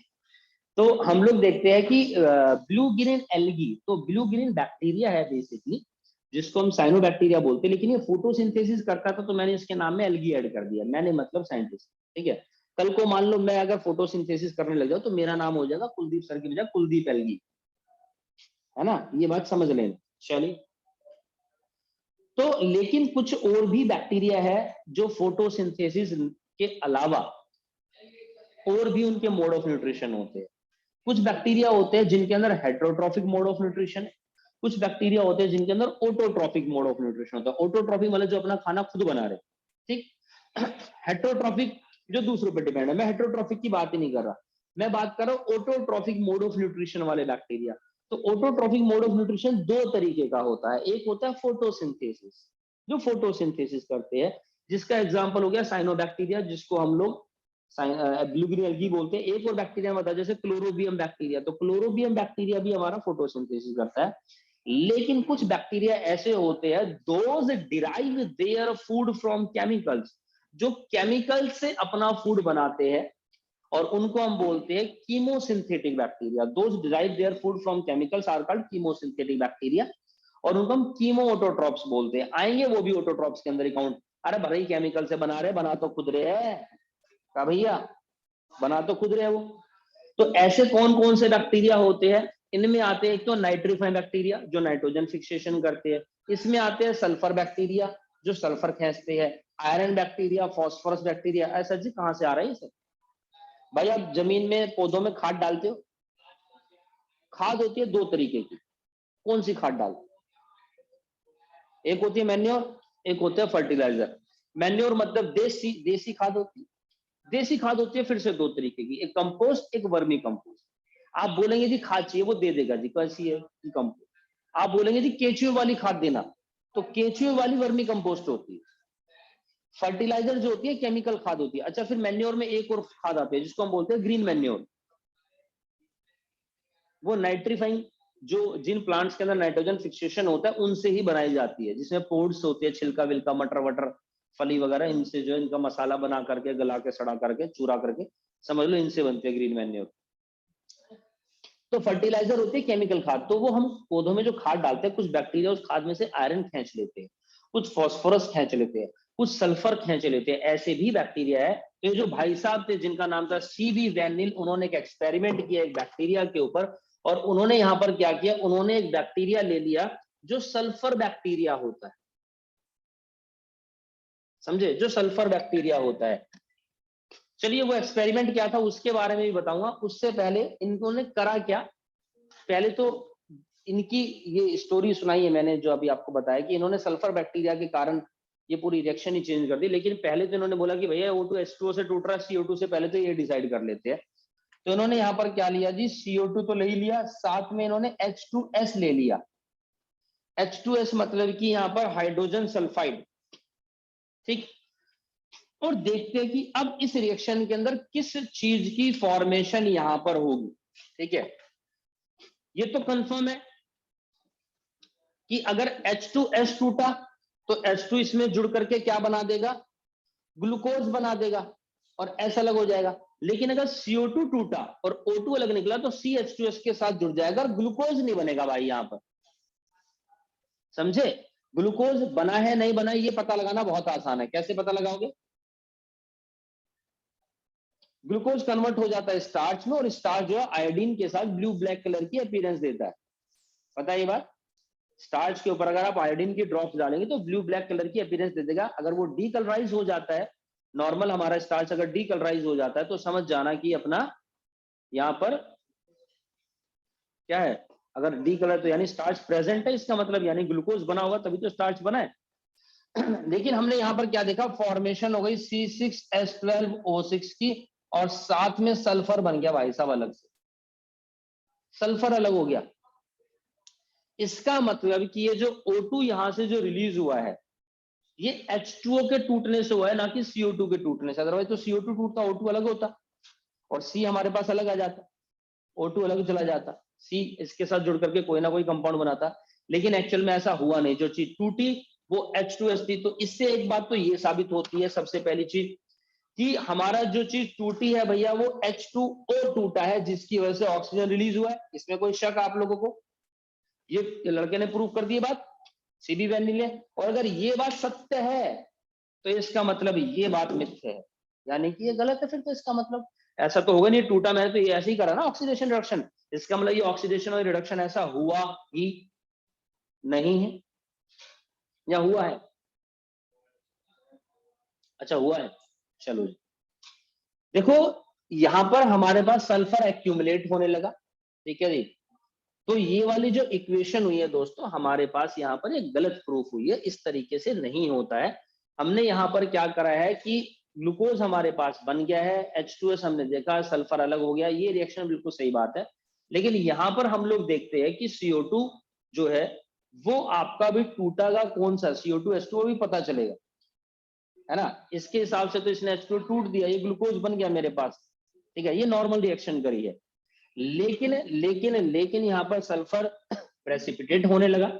तो हम लोग देखते हैं कि ब्लू ग्रीन एल्गी, तो ब्लू ग्रीन बैक्टीरिया है बेसिकली, जिसको हम साइनोबैक्टीरिया बोलते हैं, लेकिन ये फोटोसिंथेसिस करता था तो मैंने इसके नाम में एल्गी ऐड कर दिया, मैंने मतलब साइंटिस्ट। ठीक है, कल को मान लो मैं अगर फोटोसिंथेसिस करने लग जाऊं तो मेरा नाम हो जाएगा कुलदीप सर की बजाय कुलदीप एल्गी, है ना, ये बात समझ लेना। चलिए, तो लेकिन कुछ और भी बैक्टीरिया है जो फोटोसिंथेसिस के अलावा और भी उनके मोड ऑफ न्यूट्रिशन होते हैं। कुछ बैक्टीरिया होते हैं जिनके अंदर हेट्रोट्रॉफिक मोड ऑफ न्यूट्रिशन है, कुछ बैक्टीरिया होते हैं जिनके अंदर ऑटोट्रॉफिक मोड ऑफ न्यूट्रिशन होता है। ऑटोट्रॉफिक मतलब जो अपना खाना खुद बना रहे, ठीक। हेट्रोट्रॉफिक जो दूसरों पर डिपेंड है, मैं हेट्रोट्रॉफिक की बात ही नहीं कर रहा, मैं बात कर रहा हूं ऑटोट्रॉफिक मोड ऑफ न्यूट्रिशन वाले बैक्टीरिया। तो ऑटोट्रॉफिक मोड ऑफ न्यूट्रिशन दो तरीके का होता है, एक होता है फोटोसिंथेसिस, जो फोटोसिंथेसिस करते हैं, जिसका एग्जांपल हो गया साइनोबैक्टीरिया, जिसको हम लोग ब्लू ग्रीन एल्गी बोलते हैं। एक और बैक्टीरिया होता है जैसे क्लोरोबियम बैक्टीरिया, तो क्लोरोबियम बैक्टीरिया भी हमारा फोटोसिंथेसिस करता है। लेकिन कुछ बैक्टीरिया ऐसे होते हैं, those derive their food from chemicals, जो केमिकल से अपना फूड बनाते हैं, और उनको हम बोलते हैं chemosynthetic bacteria. Those derive their food from chemicals are called chemosynthetic bacteria, और उनको हम कीमो ऑटोट्रॉप्स बोलते हैं। आएंगे वो भी ऑटोट्रॉप्स के अंदर अकाउंट। अरे भाई केमिकल से बना रहे, बना तो खुद रहे है का भैया, बना तो खुद रहे वो। तो ऐसे कौन कौन से बैक्टीरिया होते हैं? इनमें आते हैं एक तो नाइट्रीफाइंग बैक्टीरिया जो नाइट्रोजन फिक्सेशन करते हैं, इसमें आते हैं सल्फर बैक्टीरिया जो सल्फर खींचते हैं, आयरन बैक्टीरिया, फास्फोरस बैक्टीरिया। ऐसा जी कहां से आ रहा है सर? भाई आप जमीन में पौधों में खाद डालते हो, खाद होती है दो तरीके की। कौन सी खाद डालते? एक होती है मैन्योर, एक होता है फर्टिलाइजर। मैन्योर मतलब देसी देसी खाद होती है। देसी खाद होती है फिर से दो तरीके की, एक कंपोस्ट, एक वर्मी कंपोस्ट। आप बोलेंगे जी खाद चाहिए, वो दे देगा जी। कैसी है कि कंपोस्ट? आप बोलेंगे जी केचुए वाली खाद देना, तो केचुए वाली वर्मी कंपोस्ट होती है। फर्टिलाइजर जो होती है केमिकल खाद होती है। अच्छा, फिर मैन्योर में एक और खाद आती है जिसको हम बोलते हैं ग्रीन मैन्योर। वो नाइट्रीफाइंग, जो जिन प्लांट्स के अंदर नाइट्रोजन फिक्सेशन होता है उनसे ही बनाई जाती है, जिसमें पोड्स होते हैं, छिलका विलका, मटर वटर, फली वगैरह, इनसे जो इनका मसाला बना करके, गला के, सड़ा करके, चूरा करके, समझ लो इनसे बनते हैं ग्रीन मैन्योर। तो फर्टिलाइजर होती है केमिकल खाद। तो वो हम पौधों में जो खाद डालते हैं, कुछ बैक्टीरिया उस खाद में से आयरन खींच लेते हैं, कुछ फॉस्फोरस खींच लेते हैं, कुछ सल्फर खींच लेते हैं। ऐसे भी बैक्टीरिया है। ये जो भाई साहब थे जिनका नाम था सीबी वैनिल, उन्होंने एक एक्सपेरिमेंट किया एक बैक्टीरिया के ऊपर, और उन्होंने यहां पर क्या किया, उन्होंने एक बैक्टीरिया ले लिया जो सल्फर बैक्टीरिया होता है। समझे? जो सल्फर बैक्टीरिया होता है। चलिए वो एक्सपेरिमेंट क्या था उसके बारे में भी बताऊंगा। उससे पहले इन्होंने करा क्या, पहले तो इनकी ये स्टोरी सुनाई है मैंने, जो अभी आपको बताया कि इन्होंने सल्फर बैक्टीरिया के कारण ये पूरी रिएक्शन ही चेंज कर दी। लेकिन पहले तो इन्होंने बोला कि भैया O2H2O से टूट रहा है, CO2 से पहले तो ये डिसाइड कर लेते हैं। तो इन्होंने यहाँ पर क्या लिया जी, CO2 तो ले ही लिया, साथ में इन्होंने H2S ले लिया। H2S मतलब कि यहाँ पर हाइड्रोजन सल्फाइड, ठीक। और देखते हैं कि अब इस रिएक्शन के अंदर किस चीज की फॉर्मेशन यहां पर होगी। ठीक है, ये तो कंफर्म है कि अगर H2S टूटा तो H2 इसमें जुड़ करके क्या बना देगा, ग्लूकोज बना देगा, और S अलग हो जाएगा। लेकिन अगर CO2 टूटा और O2 अलग निकला तो CH2S के साथ जुड़ जाएगा, और ग्लूकोज नहीं बनेगा भाई यहां पर। समझे? ग्लूकोज बना है नहीं बना है ये पता लगाना बहुत आसान है। कैसे पता लगाओगे? ग्लूकोज कन्वर्ट हो जाता है स्टार्च में, और स्टार्च जो है आयोडीन के साथ ब्लू ब्लैक कलर की अपीयरेंस देता है। पता है ये बात? स्टार्च के ऊपर अगर आप आयोडीन की ड्रॉप्स डालेंगे तो ब्लू ब्लैक कलर की अपीयरेंस दे देगा। अगर वो डीकलराइज हो जाता है, नॉर्मल हमारा स्टार्च अगर डीकलराइज हो जाता है तो समझ जाना कि अपना यहाँ पर क्या है, अगर डीकलर तो यानी स्टार्च प्रेजेंट है, इसका मतलब यानी ग्लूकोज बना होगा तभी तो स्टार्च बना है। लेकिन हमने यहाँ पर क्या देखा, फॉर्मेशन हो गई C6H12O6 की, और साथ में सल्फर बन गया भाई साहब अलग से, सल्फर अलग हो गया। इसका मतलब कि ये जो O2 यहां से जो रिलीज हुआ है ये H2O के टूटने से हुआ है, ना कि CO2 के टूटने से। अदरवाइज तो CO2 टूटता O2 अलग होता, और C हमारे पास अलग आ जाता, O2 अलग चला जाता, C इसके साथ जुड़ करके कोई ना कोई कंपाउंड बनाता। लेकिन एक्चुअल में ऐसा हुआ नहीं, जो चीज टूटी वो H2S थी। तो इससे एक बात तो ये साबित होती है, सबसे पहली चीज, कि हमारा जो चीज टूटी है भैया वो H2O टूटा है, जिसकी वजह से ऑक्सीजन रिलीज हुआ है। इसमें कोई शक आप लोगों को? ये लड़के ने प्रूव कर दी बात, सीबी वैनिल ने। और अगर ये बात सत्य है तो इसका मतलब ये बात मिथ्य है, यानी कि ये गलत है। फिर तो इसका मतलब ऐसा तो होगा नहीं, टूटा मैंने तो ये ऐसे ही करा ना ऑक्सीडेशन रिडक्शन, इसका मतलब ये ऑक्सीडेशन और रिडक्शन ऐसा हुआ ही नहीं है, या हुआ है? अच्छा हुआ है, चलो जी। देखो यहां पर हमारे पास सल्फर एक्यूमुलेट होने लगा, ठीक है जी। तो ये वाली जो इक्वेशन हुई है दोस्तों, हमारे पास यहाँ पर एक गलत प्रूफ हुई है, इस तरीके से नहीं होता है। हमने यहाँ पर क्या करा है कि ग्लूकोज हमारे पास बन गया है, H2S हमने देखा, सल्फर अलग हो गया, ये रिएक्शन बिल्कुल सही बात है। लेकिन यहाँ पर हम लोग देखते हैं कि CO2 जो है वो आपका भी टूटागा, कौन सा CO2 H2O भी पता चलेगा, है ना। इसके हिसाब से तो इसने H2O टूट दिया, ये ग्लूकोज बन गया मेरे पास, ठीक है, ये नॉर्मल रिएक्शन करी है। लेकिन लेकिन लेकिन यहाँ पर सल्फर प्रेसिपिटेट होने लगा,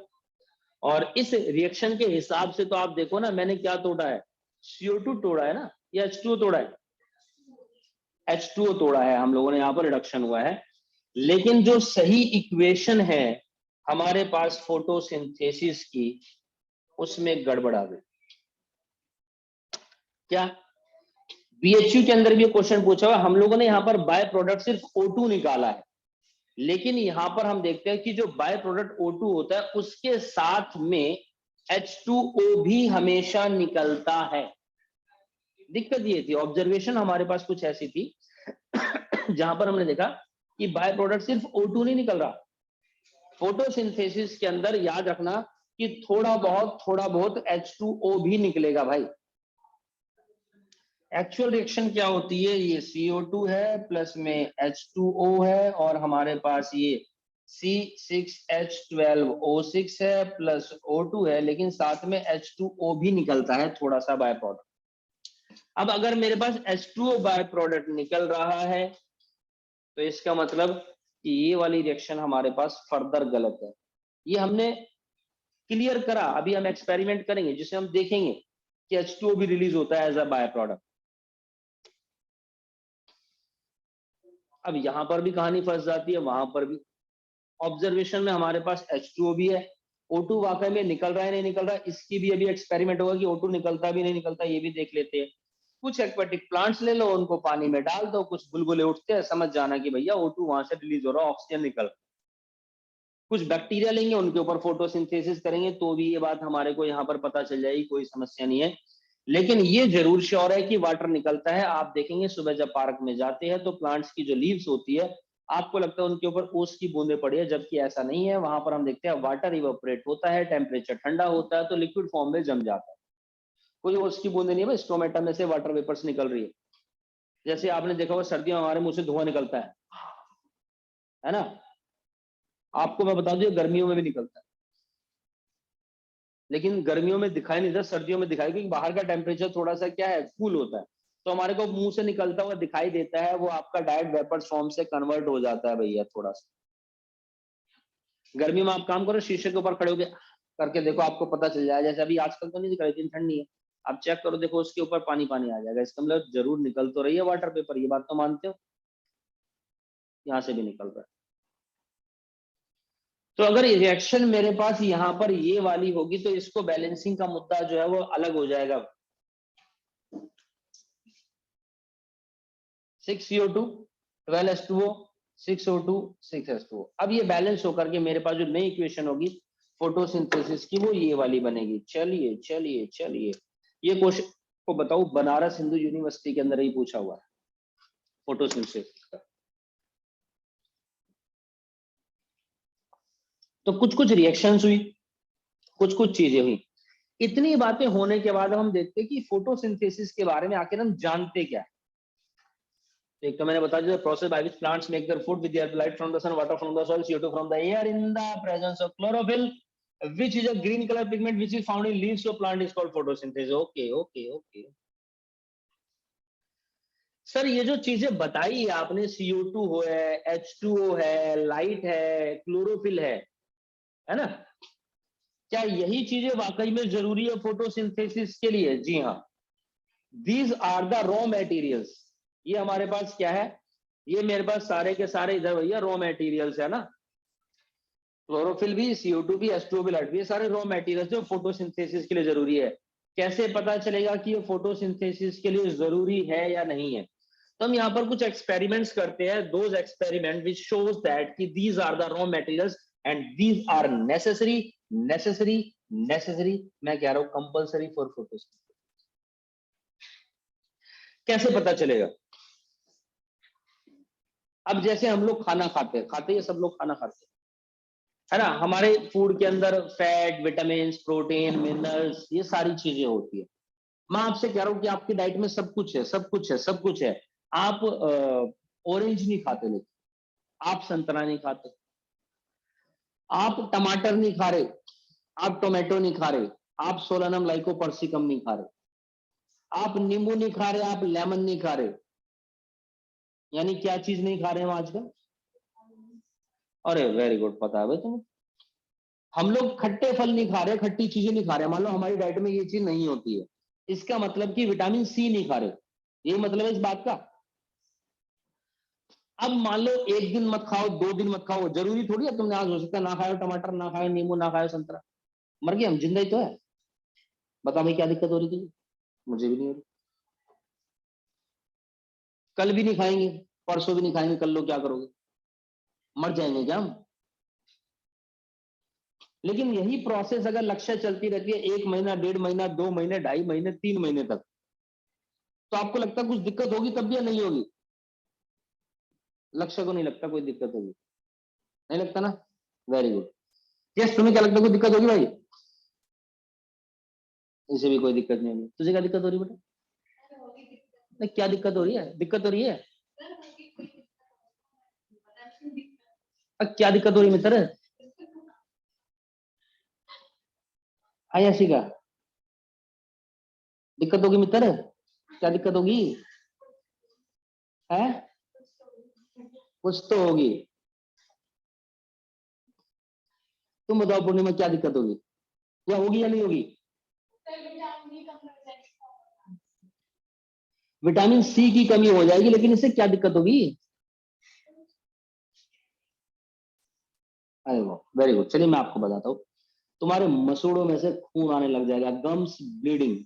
और इस रिएक्शन के हिसाब से तो आप देखो ना, मैंने क्या तोड़ा है, CO2 तोड़ा है ना, या H2O तोड़ा है? H2O तोड़ा है हम लोगों ने, यहाँ पर रिडक्शन हुआ है, लेकिन जो सही इक्वेशन है हमारे पास फोटोसिंथेसिस की, उसमें गड़बड़ आ गई। क्या बीएचयू के अंदर भी क्वेश्चन पूछा हुआ, हम लोगों ने यहाँ पर बाय प्रोडक्ट सिर्फ O2 निकाला है, लेकिन यहां पर हम देखते हैं कि जो बाय प्रोडक्ट O2 होता है उसके साथ में H2O भी हमेशा निकलता है। दिक्कत ये थी, ऑब्जर्वेशन हमारे पास कुछ ऐसी थी जहां पर हमने देखा कि बाय प्रोडक्ट सिर्फ O2 नहीं निकल रहा, फोटोसिंथेसिस के अंदर याद रखना कि थोड़ा बहुत H2O भी निकलेगा भाई। एक्चुअल रिएक्शन क्या होती है, ये CO2 है प्लस में H2O है और हमारे पास ये C6H12O6 है प्लस O2 है, लेकिन साथ में H2O भी निकलता है थोड़ा सा बाय प्रोडक्ट। अब अगर मेरे पास H2O बाय प्रोडक्ट निकल रहा है तो इसका मतलब कि ये वाली रिएक्शन हमारे पास फर्दर गलत है। ये हमने क्लियर करा, अभी हम एक्सपेरिमेंट करेंगे जिससे हम देखेंगे कि H2O भी रिलीज होता है एज अ बाय प्रोडक्ट। अब यहां पर भी कहानी फंस जाती है, वहां पर भी ऑब्जर्वेशन में हमारे पास H2O भी है, O2 वाकई में निकल रहा है नहीं निकल रहा है, इसकी भी अभी एक्सपेरिमेंट होगा कि O2 निकलता भी नहीं निकलता, ये भी देख लेते हैं। कुछ एक्वेटिक प्लांट्स ले लो, उनको पानी में डाल दो, कुछ बुलबुले उठते हैं, समझ जाना कि भैया O2 वहां से रिलीज हो रहा है, ऑक्सीजन निकल। कुछ बैक्टीरिया लेंगे, उनके ऊपर फोटोसिंथेसिस करेंगे तो भी ये बात हमारे को यहाँ पर पता चल जाएगी, कोई समस्या नहीं है। लेकिन ये जरूर श्योर है कि वाटर निकलता है। आप देखेंगे सुबह जब पार्क में जाते हैं तो प्लांट्स की जो लीव्स होती है आपको लगता है उनके ऊपर ओस की बूंदें पड़ी है, जबकि ऐसा नहीं है। वहां पर हम देखते हैं वाटर इवेपोरेट होता है, टेम्परेचर ठंडा होता है तो लिक्विड फॉर्म में जम जाता है, कोई ओस की बूंदे नहीं है, स्टोमेटा में से वाटर वेपर्स निकल रही है। जैसे आपने देखा हुआ सर्दियों में हमारे मुंह से धुआं निकलता है ना, आपको मैं बता दूं गर्मियों में भी निकलता है, लेकिन गर्मियों में दिखाई नहीं देता, सर्दियों में दिखाई, क्योंकि बाहर का टेम्परेचर थोड़ा सा क्या है, कूल होता है, तो हमारे को मुंह से निकलता हुआ दिखाई देता है, वो आपका डायरेक्ट वेपर फॉर्म से कन्वर्ट हो जाता है भैया थोड़ा सा। गर्मी में आप काम करो, शीशे के ऊपर खड़े होकर करके देखो, आपको पता चल जाएगा। जैसे अभी आजकल तो नहीं दिख रही, इतनी ठंडी है, आप चेक करो, देखो उसके ऊपर पानी पानी आ जाएगा, इसका मतलब जरूर निकल तो रही है वाटर पेपर, ये बात तो मानते हो, यहाँ से भी निकल रहा है। तो अगर रिएक्शन मेरे पास यहाँ पर ये वाली होगी तो इसको बैलेंसिंग का मुद्दा जो है वो अलग हो जाएगा। 6CO2 12H2O 6O2 6H2O। अब ये बैलेंस होकर के मेरे पास जो नई इक्वेशन होगी फोटोसिंथेसिस की वो ये वाली बनेगी। चलिए चलिए चलिए, ये क्वेश्चन को बताओ, बनारस हिंदू यूनिवर्सिटी के अंदर ही पूछा हुआ है फोटोसिंथेसिस का। तो कुछ कुछ रिएक्शंस हुई, कुछ कुछ चीजें हुई। इतनी बातें होने के बाद हम देखते हैं कि फोटोसिंथेसिस के बारे में आखिर हम जानते क्या है। एक तो मैंने बता दिया, process by which plants make their food with air, light from the sun, water from the soil, CO2 from the air in the presence of chlorophyll which is a green colour pigment which is found in leaves of plant is called photosynthesis. Okay okay okay sir, ये जो चीजें बताई आपने, CO2 है, H2O है, light है, chlorophyll है ना, क्या यही चीजें वाकई में जरूरी है फोटोसिंथेसिस के लिए? जी हाँ, these are the raw materials. ये हमारे पास क्या है, ये मेरे पास सारे के सारे इधर भैया रॉ मटेरियल्स है ना, क्लोरोफिल भी, CO2 भी, H2O भी, लाइट भी, ये सारे रॉ मटेरियल्स जो फोटोसिंथेसिस के लिए जरूरी है। कैसे पता चलेगा कि ये फोटोसिंथेसिस के लिए जरूरी है या नहीं है? तो हम यहाँ पर कुछ एक्सपेरिमेंट्स करते हैं, those experiment which shows that कि these are the raw materials and these are necessary necessary necessary, मैं कह रहा हूं कंपलसरी फॉर फोटोसिंथेसिस। कैसे पता चलेगा? अब जैसे हम लोग खाना खाते हैं, सब लोग खाना खाते हैं, है ना, हमारे फूड के अंदर फैट, विटामिन, प्रोटीन, मिनरल्स, ये सारी चीजें होती है। मैं आपसे कह रहा हूं कि आपकी डाइट में सब कुछ है, सब कुछ है, सब कुछ है। आप ऑरेंज नहीं खाते, लेकिन आप संतरा नहीं खाते, आप टमाटर नहीं खा रहे, आप टोमेटो नहीं खा रहे, आप सोलानम लाइकोपर्सिकम नहीं खा रहे, आप नींबू नहीं खा रहे, आप लेमन नहीं खा रहे। यानी क्या चीज नहीं खा रहे हैं आजकल? अरे वेरी गुड, पता है भाई तुम्हें। हम लोग खट्टे फल नहीं खा रहे, खट्टी चीजें नहीं खा रहे, मान लो हमारी डाइट में ये चीज नहीं होती है, इसका मतलब कि विटामिन C नहीं खा रहे, ये मतलब है इस बात का। अब मान लो एक दिन मत खाओ, 2 दिन मत खाओ, जरूरी थोड़ी है तुमने आज हो सकता है ना खाओ टमाटर, ना खाओ नींबू, ना खाओ संतरा, मर गए हम, जिंदा ही तो है। बता भाई क्या दिक्कत हो रही थी? मुझे भी नहीं हो रही। कल भी नहीं खाएंगे, परसों भी नहीं खाएंगे, कल लोग क्या करोगे? मर जाएंगे क्या हम? लेकिन यही प्रोसेस अगर लक्ष्य चलती रहती है 1 महीना, 1.5 महीना, 2 महीने, 2.5 महीने, 3 महीने तक, तो आपको लगता है कुछ दिक्कत होगी तब भी या नहीं होगी? लक्ष्य को नहीं लगता कोई दिक्कत होगी? नहीं लगता ना? Very good. यस, तुम्हें क्या लगता है कोई दिक्कत होगी भाई? इसे भी कोई दिक्कत नहीं होगी। तुझे क्या दिक्कत हो रही है बेटा? नहीं, क्या दिक्कत हो रही है? दिक्कत हो रही है? क्या दिक्कत हो रही है मित्र? आयाशी का दिक्कत होगी मित्र? क्या दिक्कत होगी? है कुछ तो होगी। तुम बताओ पूर्णिमा क्या दिक्कत होगी, या होगी या नहीं होगी? विटामिन सी की कमी हो जाएगी, लेकिन इससे क्या दिक्कत होगी? अरे वाह, वेरी गुड। चलिए मैं आपको बताता हूँ, तुम्हारे मसूड़ों में से खून आने लग जाएगा, गम्स ब्लीडिंग,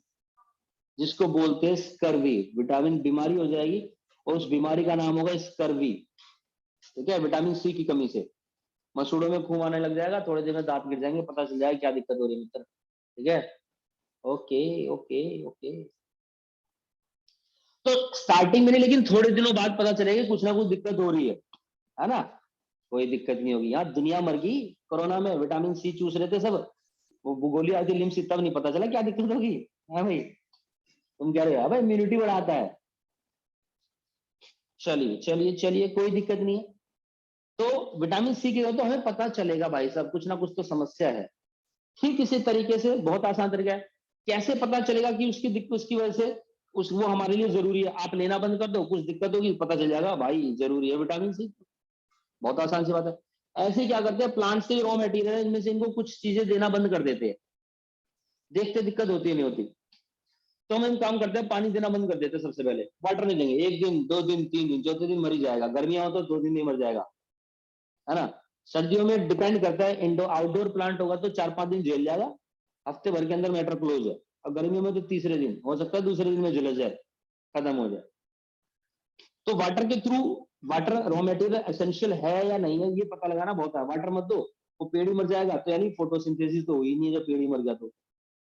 जिसको बोलते हैं स्कर्वी। विटामिन बीमारी हो जाएगी और उस बीमारी का नाम होगा स्कर्वी। ठीक है, विटामिन सी की कमी से मसूड़ों में खून आने लग जाएगा, थोड़े देर में दांत गिर जाएंगे, पता चल जाएगा क्या दिक्कत हो रही है मित्र। ठीक है, ओके ओके ओके। तो स्टार्टिंग में नहीं, लेकिन थोड़े दिनों बाद पता चलेगा कुछ ना कुछ दिक्कत हो रही है ना? कोई दिक्कत नहीं होगी। यहाँ दुनिया मर गई कोरोना में, विटामिन सी चूस रहे थे सब, वो गोली आई थी लिम्स, तब नहीं पता चला क्या दिक्कत होगी। है भाई? तुम कह रहे हो भाई इम्यूनिटी बढ़ाता है। चलिए चलिए चलिए, कोई दिक्कत नहीं है। तो विटामिन सी की तो हमें पता चलेगा भाई साहब कुछ ना कुछ तो समस्या है। ठीक इसी तरीके से बहुत आसान तरीका है, कैसे पता चलेगा कि उसकी दिक्कत, उसकी वजह से उस वो हमारे लिए जरूरी है। आप लेना बंद कर दो, कुछ दिक्कत होगी, पता चल जाएगा भाई जरूरी है विटामिन सी। बहुत आसान सी बात है। ऐसे ही क्या करते हैं, प्लांट से रॉ मटेरियल है, इनमें से इनको कुछ चीजें देना बंद कर देते हैं, देखते दिक्कत होती है नहीं होती। तो हम काम करते हैं, पानी देना बंद कर देते हैं। सबसे पहले वाटर नहीं देंगे, 1 दिन 2 दिन 3 दिन, चौथे दिन मर ही जाएगा। गर्मियां हो तो 2 दिन नहीं मर जाएगा, है ना? सर्दियों में डिपेंड करता है, इंडोर आउटडोर प्लांट होगा तो 4-5 दिन झेल जाएगा, हफ्ते भर के अंदर मैटर क्लोज है। और गर्मियों में तो तीसरे दिन हो सकता है, दूसरे दिन में झुलस जाए, खत्म हो जाए। तो वाटर के through, water raw material essential है या नहीं है ये पता लगाना बहुत है। वाटर मत दो, वो पेड़ ही मर जाएगा, तो यानी फोटोसिंथेसिस तो हुई नहीं है जब पेड़ ही मर गया तो।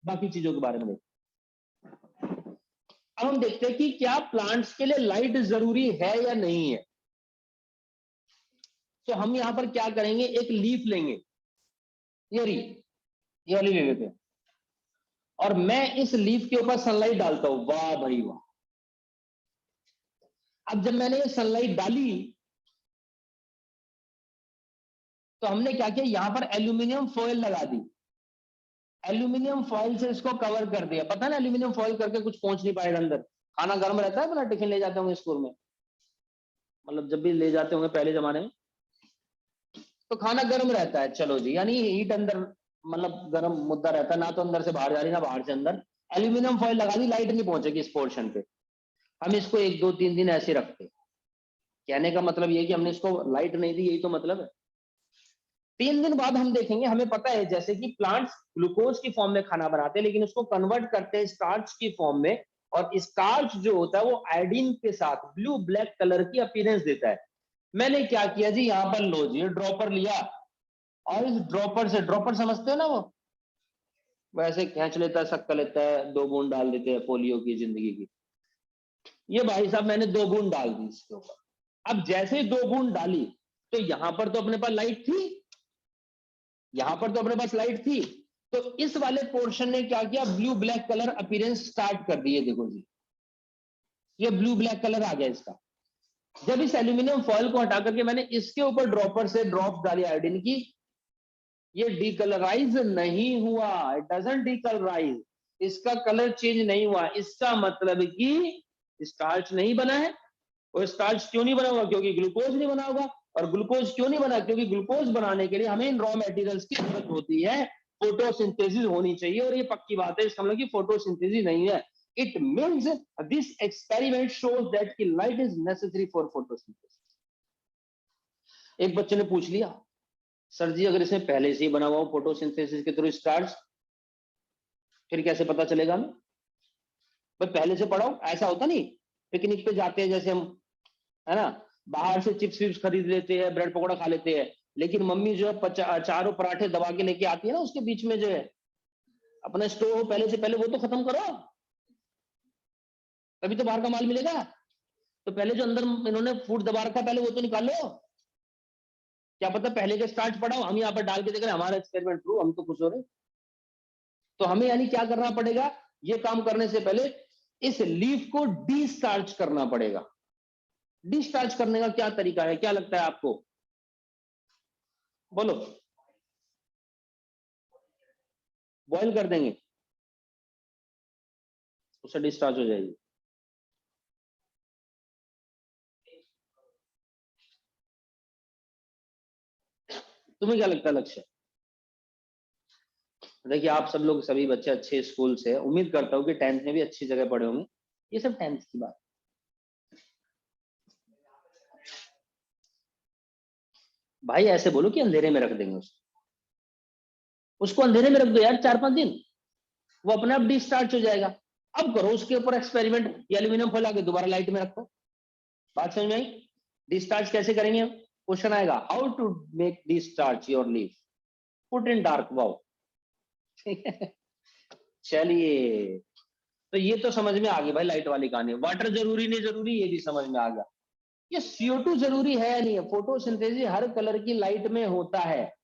बाकी चीजों के बारे में देखो। अब हम देखते हैं कि क्या प्लांट्स के लिए लाइट जरूरी है या नहीं है। तो हम यहां पर क्या करेंगे, एक लीफ लेंगे, ये रही, ये वाली ले लेते हैं, और मैं इस लीफ के ऊपर सनलाइट डालता हूं। वाह भाई वाह। अब जब मैंने ये सनलाइट डाली, तो हमने क्या किया, यहां पर एल्यूमिनियम फॉइल लगा दी। एल्यूमिनियम फॉइल से इसको कवर कर दिया। पता है ना, एल्यूमिनियम फॉइल करके कुछ पहुंच नहीं पाएगा अंदर। खाना गर्म रहता है, अपना टिफिन ले जाते होंगे स्कूल में, मतलब जब भी ले जाते होंगे पहले जमाने में, तो खाना गर्म रहता है। चलो जी, यानी हीट अंदर, मतलब गर्म मुद्दा रहता है ना, तो अंदर से बाहर जा रही ना बाहर से अंदर। एल्यूमिनियम फॉइल लगा दी, लाइट नहीं पहुंचेगी इस पोर्शन पे। हम इसको 1 2 3 दिन ऐसे रखते हैं। कहने का मतलब ये कि हमने इसको लाइट नहीं दी, यही तो मतलब है। 3 दिन बाद हम देखेंगे, हमें पता है जैसे कि प्लांट्स ग्लूकोज की फॉर्म में खाना बनाते हैं, लेकिन उसको कन्वर्ट करते हैं स्टार्च की फॉर्म में। और स्टार्च जो होता है वो आयोडीन के साथ ब्लू ब्लैक कलर की अपीयरेंस देता है। मैंने क्या किया जी, यहां पर लो जी ड्रॉपर लिया, और इस ड्रॉपर से, ड्रॉपर समझते हो ना वो, वैसे खींच लेता है, शक्कर लेता है, 2 बूंद डाल देते हैं पोलियो की जिंदगी की। ये भाई साहब मैंने 2 बूंद डाल दी इसके ऊपर। अब जैसे ही 2 बूंद डाली, तो यहां पर तो अपने पास लाइट थी, यहां पर तो अपने पास लाइट थी। तो इस वाले पोर्शन ने क्या किया, blue black colour appearance start कर दिए। देखो जी, ये ब्लू ब्लैक कलर आ गया इसका। जब इस एल्यूमिनियम फॉइल को हटा करके मैंने इसके ऊपर ड्रॉपर से ड्रॉप डाली आयोडीन की, ये डीकलराइज नहीं हुआ, इट डजंट डीकलराइज, इसका कलर चेंज नहीं हुआ। इसका मतलब कि स्टार्च नहीं बना है। और स्टार्च क्यों नहीं बना हुआ, क्योंकि ग्लूकोज नहीं बना होगा। और ग्लूकोज क्यों नहीं बना, क्योंकि ग्लूकोज बनाने के लिए हमें इन रॉ मटेरियल्स की जरूरत होती है, फोटोसिंथेसिस होनी चाहिए। और ये पक्की बात है, इसका मतलब कि फोटोसिंथेसिस नहीं है। It means this experiment shows that कि light is necessary for photosynthesis. एक बच्चे ने पूछ लिया, सर जी अगर इसमें पहले से ही बना हुआ हो फोटोसिंथेसिस के थ्रू स्टार्च, फिर कैसे पता चलेगा हमें? भाई पहले से पढ़ाओ, ऐसा होता नहीं पिकनिक पे जाते हैं जैसे हम, है ना, बाहर से चिप्स विप्स खरीद लेते हैं, ब्रेड पकौड़ा खा लेते हैं, लेकिन मम्मी जो है चारों पराठे दबा के लेके आती है ना, उसके बीच में जो है अपना स्टोव पहले से पहले वो तो खत्म करो, तभी तो बाहर का माल मिलेगा। तो पहले जो अंदर इन्होंने फूड दबा रखा पहले वो तो निकालो। क्या पता पहले का स्टार्च पढ़ाओ, हम यहाँ पर डाल के देख रहे हैं, हमारा एक्सपेरिमेंट प्रूव, हम तो खुश हो रहे। तो हमें यानी क्या करना पड़ेगा, ये काम करने से पहले इस लीफ को डिस्टार्च करना पड़ेगा। डिस्टार्च करने का क्या तरीका है, क्या लगता है आपको? बोलो। बॉईल कर देंगे, उससे डिस्चार्ज हो जाएगी। तुम्हें क्या लगता है लक्ष्य? देखिए आप सब लोग, सभी बच्चे अच्छे स्कूल से, उम्मीद करता हूँ कि 10th में भी अच्छी जगह पढ़े होंगे। ये सब 10th की बात। भाई ऐसे बोलो कि अंधेरे में रख देंगे उसको अंधेरे में रख दो यार 4-5 दिन, वो अपने आप डिस्चार्ज हो जाएगा। अब करो उसके ऊपर एक्सपेरिमेंट, ये एल्यूमिनियम फैला के दोबारा लाइट में रखो। बात समझ में आई? डिस्चार्ज कैसे करेंगे? क्वेश्चन आएगा, how to make discharge your leaf, put in dark wow. चलिए, तो ये तो समझ में आ गई भाई लाइट वाली कहानी। वाटर जरूरी नहीं जरूरी, ये भी समझ में आ गया। ये CO2 जरूरी है या नहीं है? फोटोसिंथेसिस हर कलर की लाइट में होता है।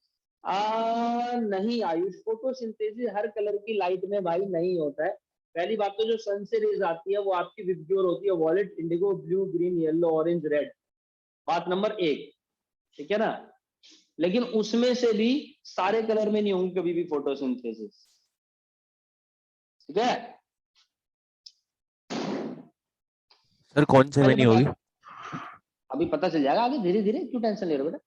नहीं आयुष, फोटोसिंथेसिस हर कलर की लाइट में भाई नहीं होता है। पहली बात तो जो सन से रेज आती है वो आपकी विबग्योर होती है, violet, indigo, blue, green, yellow, orange, red. बात नंबर 1, ठीक है ना? लेकिन उसमें से भी सारे कलर में नहीं होंगी कभी भी फोटोसिंथेसिस, ठीक है? सर कौन से में नहीं होगी? अभी पता चल जाएगा आगे, धीरे धीरे, क्यों टेंशन ले रहे हो बेटा,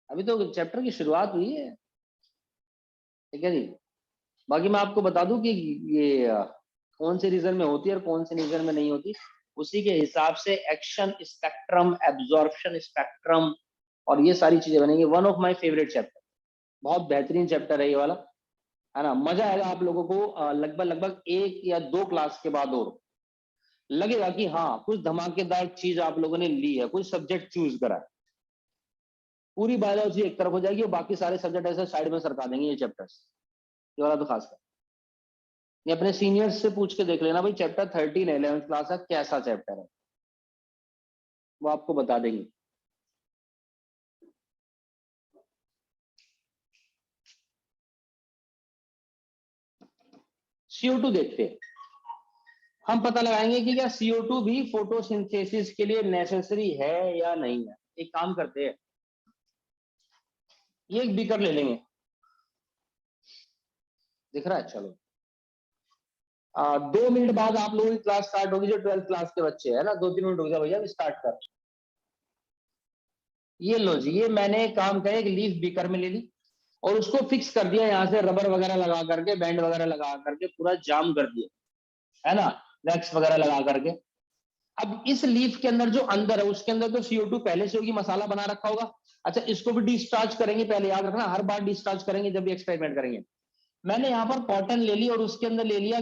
अभी तो चैप्टर की शुरुआत हुई है, ठीक है जी। बाकी मैं आपको बता दूं कि ये कौन से रीजन में होती है और कौन से रीजन में नहीं होती, उसी के हिसाब से एक्शन स्पेक्ट्रम, एब्जॉर्प्शन स्पेक्ट्रम और ये सारी चीजें बनेंगी। One of my favourite chapter, बहुत बेहतरीन चैप्टर है ये वाला, है ना। मजा आएगा आप लोगों को, लगभग लगभग 1 या 2 क्लास के बाद और लगेगा कि हाँ कुछ धमाकेदार चीज आप लोगों ने ली है, कुछ सब्जेक्ट चूज करा है। पूरी बायोलॉजी एक तरफ हो जाएगी और बाकी सारे सब्जेक्ट ऐसे साइड में सरका देंगे ये चैप्टर्स, ये वाला तो खासकर। ये अपने सीनियर्स से पूछ के देख लेना भाई, चैप्टर 13 है 11th क्लास का, कैसा चैप्टर है, वो आपको बता देंगे। CO2 देखते हैं, हम पता लगाएंगे कि क्या CO2 भी फोटोसिंथेसिस के लिए नेसेसरी है या नहीं है। एक काम करते हैं, ये एक बीकर ले लेंगे, दिख रहा है? चलो 2 मिनट बाद आप लोगों की क्लास स्टार्ट होगी, जो 12th क्लास के बच्चे है ना, 2-3 मिनट हो गया भैया, स्टार्ट कर। ये लो जी, ये मैंने काम किया, एक लीफ बीकर में ले ली और उसको फिक्स कर दिया, यहाँ से रबर वगैरह लगा करके, बैंड वगैरह लगा करके पूरा जाम कर दिया, है ना, वैक्स वगैरह लगा करके। अब इस लीफ के अंदर जो अंदर है उसके अंदर तो CO2 पहले से होगी, मसाला बना रखा होगा। अच्छा, इसको भी डिस्चार्ज करेंगे, पहले याद रखना, हर बार डिस्चार्ज करेंगे जब भी एक्सपेरिमेंट करेंगे। मैंने यहाँ पर कॉटन ले ली और उसके अंदर ले लिया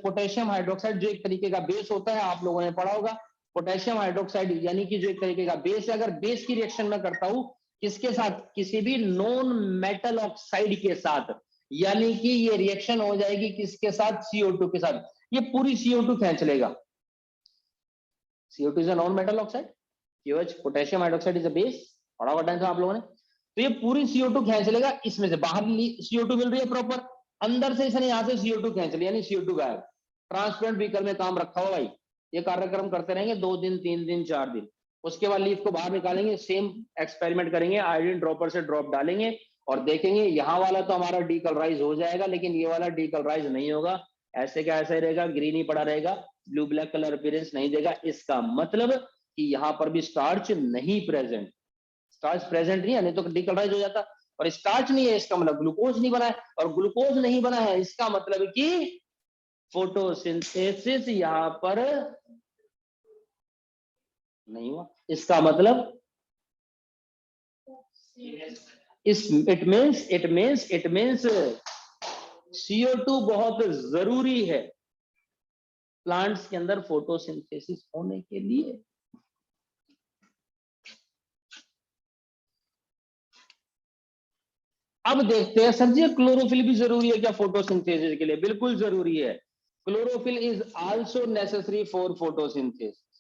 पोटेशियम हाइड्रोक्साइड, जो एक तरीके का बेस होता है, आप लोगों ने पढ़ा होगा। पोटेशियम हाइड्रोक्साइड यानी कि जो एक तरीके का बेस है। अगर बेस की रिएक्शन में करता हूं किसके साथ? किसी भी नॉन मेटल ऑक्साइड के साथ, यानी कि ये रिएक्शन हो जाएगी किसके साथ? CO2 के साथ। ये पूरी CO2 खींच लेगा। CO2 is a non metal oxide, KOH, potassium hydroxide is a base, पढ़ा हुआ टाइम आप लोगों ने। तो ये पूरी CO2 खींच लेगा, इसमें से बाहर CO2 मिल रही है प्रॉपर, अंदर से इसने यहां से CO2 खींच लिया, यानी CO2 गायब। ट्रांसपेरेंट बीकर में काम रखा हुआ भाई, ये कार्यक्रम करते रहेंगे 2 दिन, 3 दिन, 4 दिन। उसके बाद लीफ को बाहर निकालेंगे, सेम एक्सपेरिमेंट करेंगे, आयोडीन ड्रॉपर से ड्रॉप डालेंगे और देखेंगे यहाँ वाला तो हमारा डीकलराइज हो जाएगा, लेकिन ये वाला डीकलराइज नहीं होगा। ऐसे का ऐसा ही रहेगा, ग्रीन ही पड़ा रहेगा, ब्लू ब्लैक कलर अपीयरेंस नहीं देगा। इसका मतलब कि यहाँ पर भी स्टार्च नहीं प्रेजेंट, स्टार्च प्रेजेंट नहीं है, नहीं तो डीकलराइज हो जाता। और स्टार्च नहीं है इसका मतलब ग्लूकोज नहीं बना है, और ग्लूकोज नहीं बना है इसका मतलब कि फोटोसिंथेसिस यहाँ पर नहीं हुआ। इसका मतलब इट मीन्स CO2 बहुत जरूरी है प्लांट्स के अंदर फोटोसिंथेसिस होने के लिए। अब देखते हैं सर जी क्लोरोफिल भी जरूरी है क्या फोटोसिंथेसिस के लिए? बिल्कुल जरूरी है। Chlorophyll is also necessary for photosynthesis.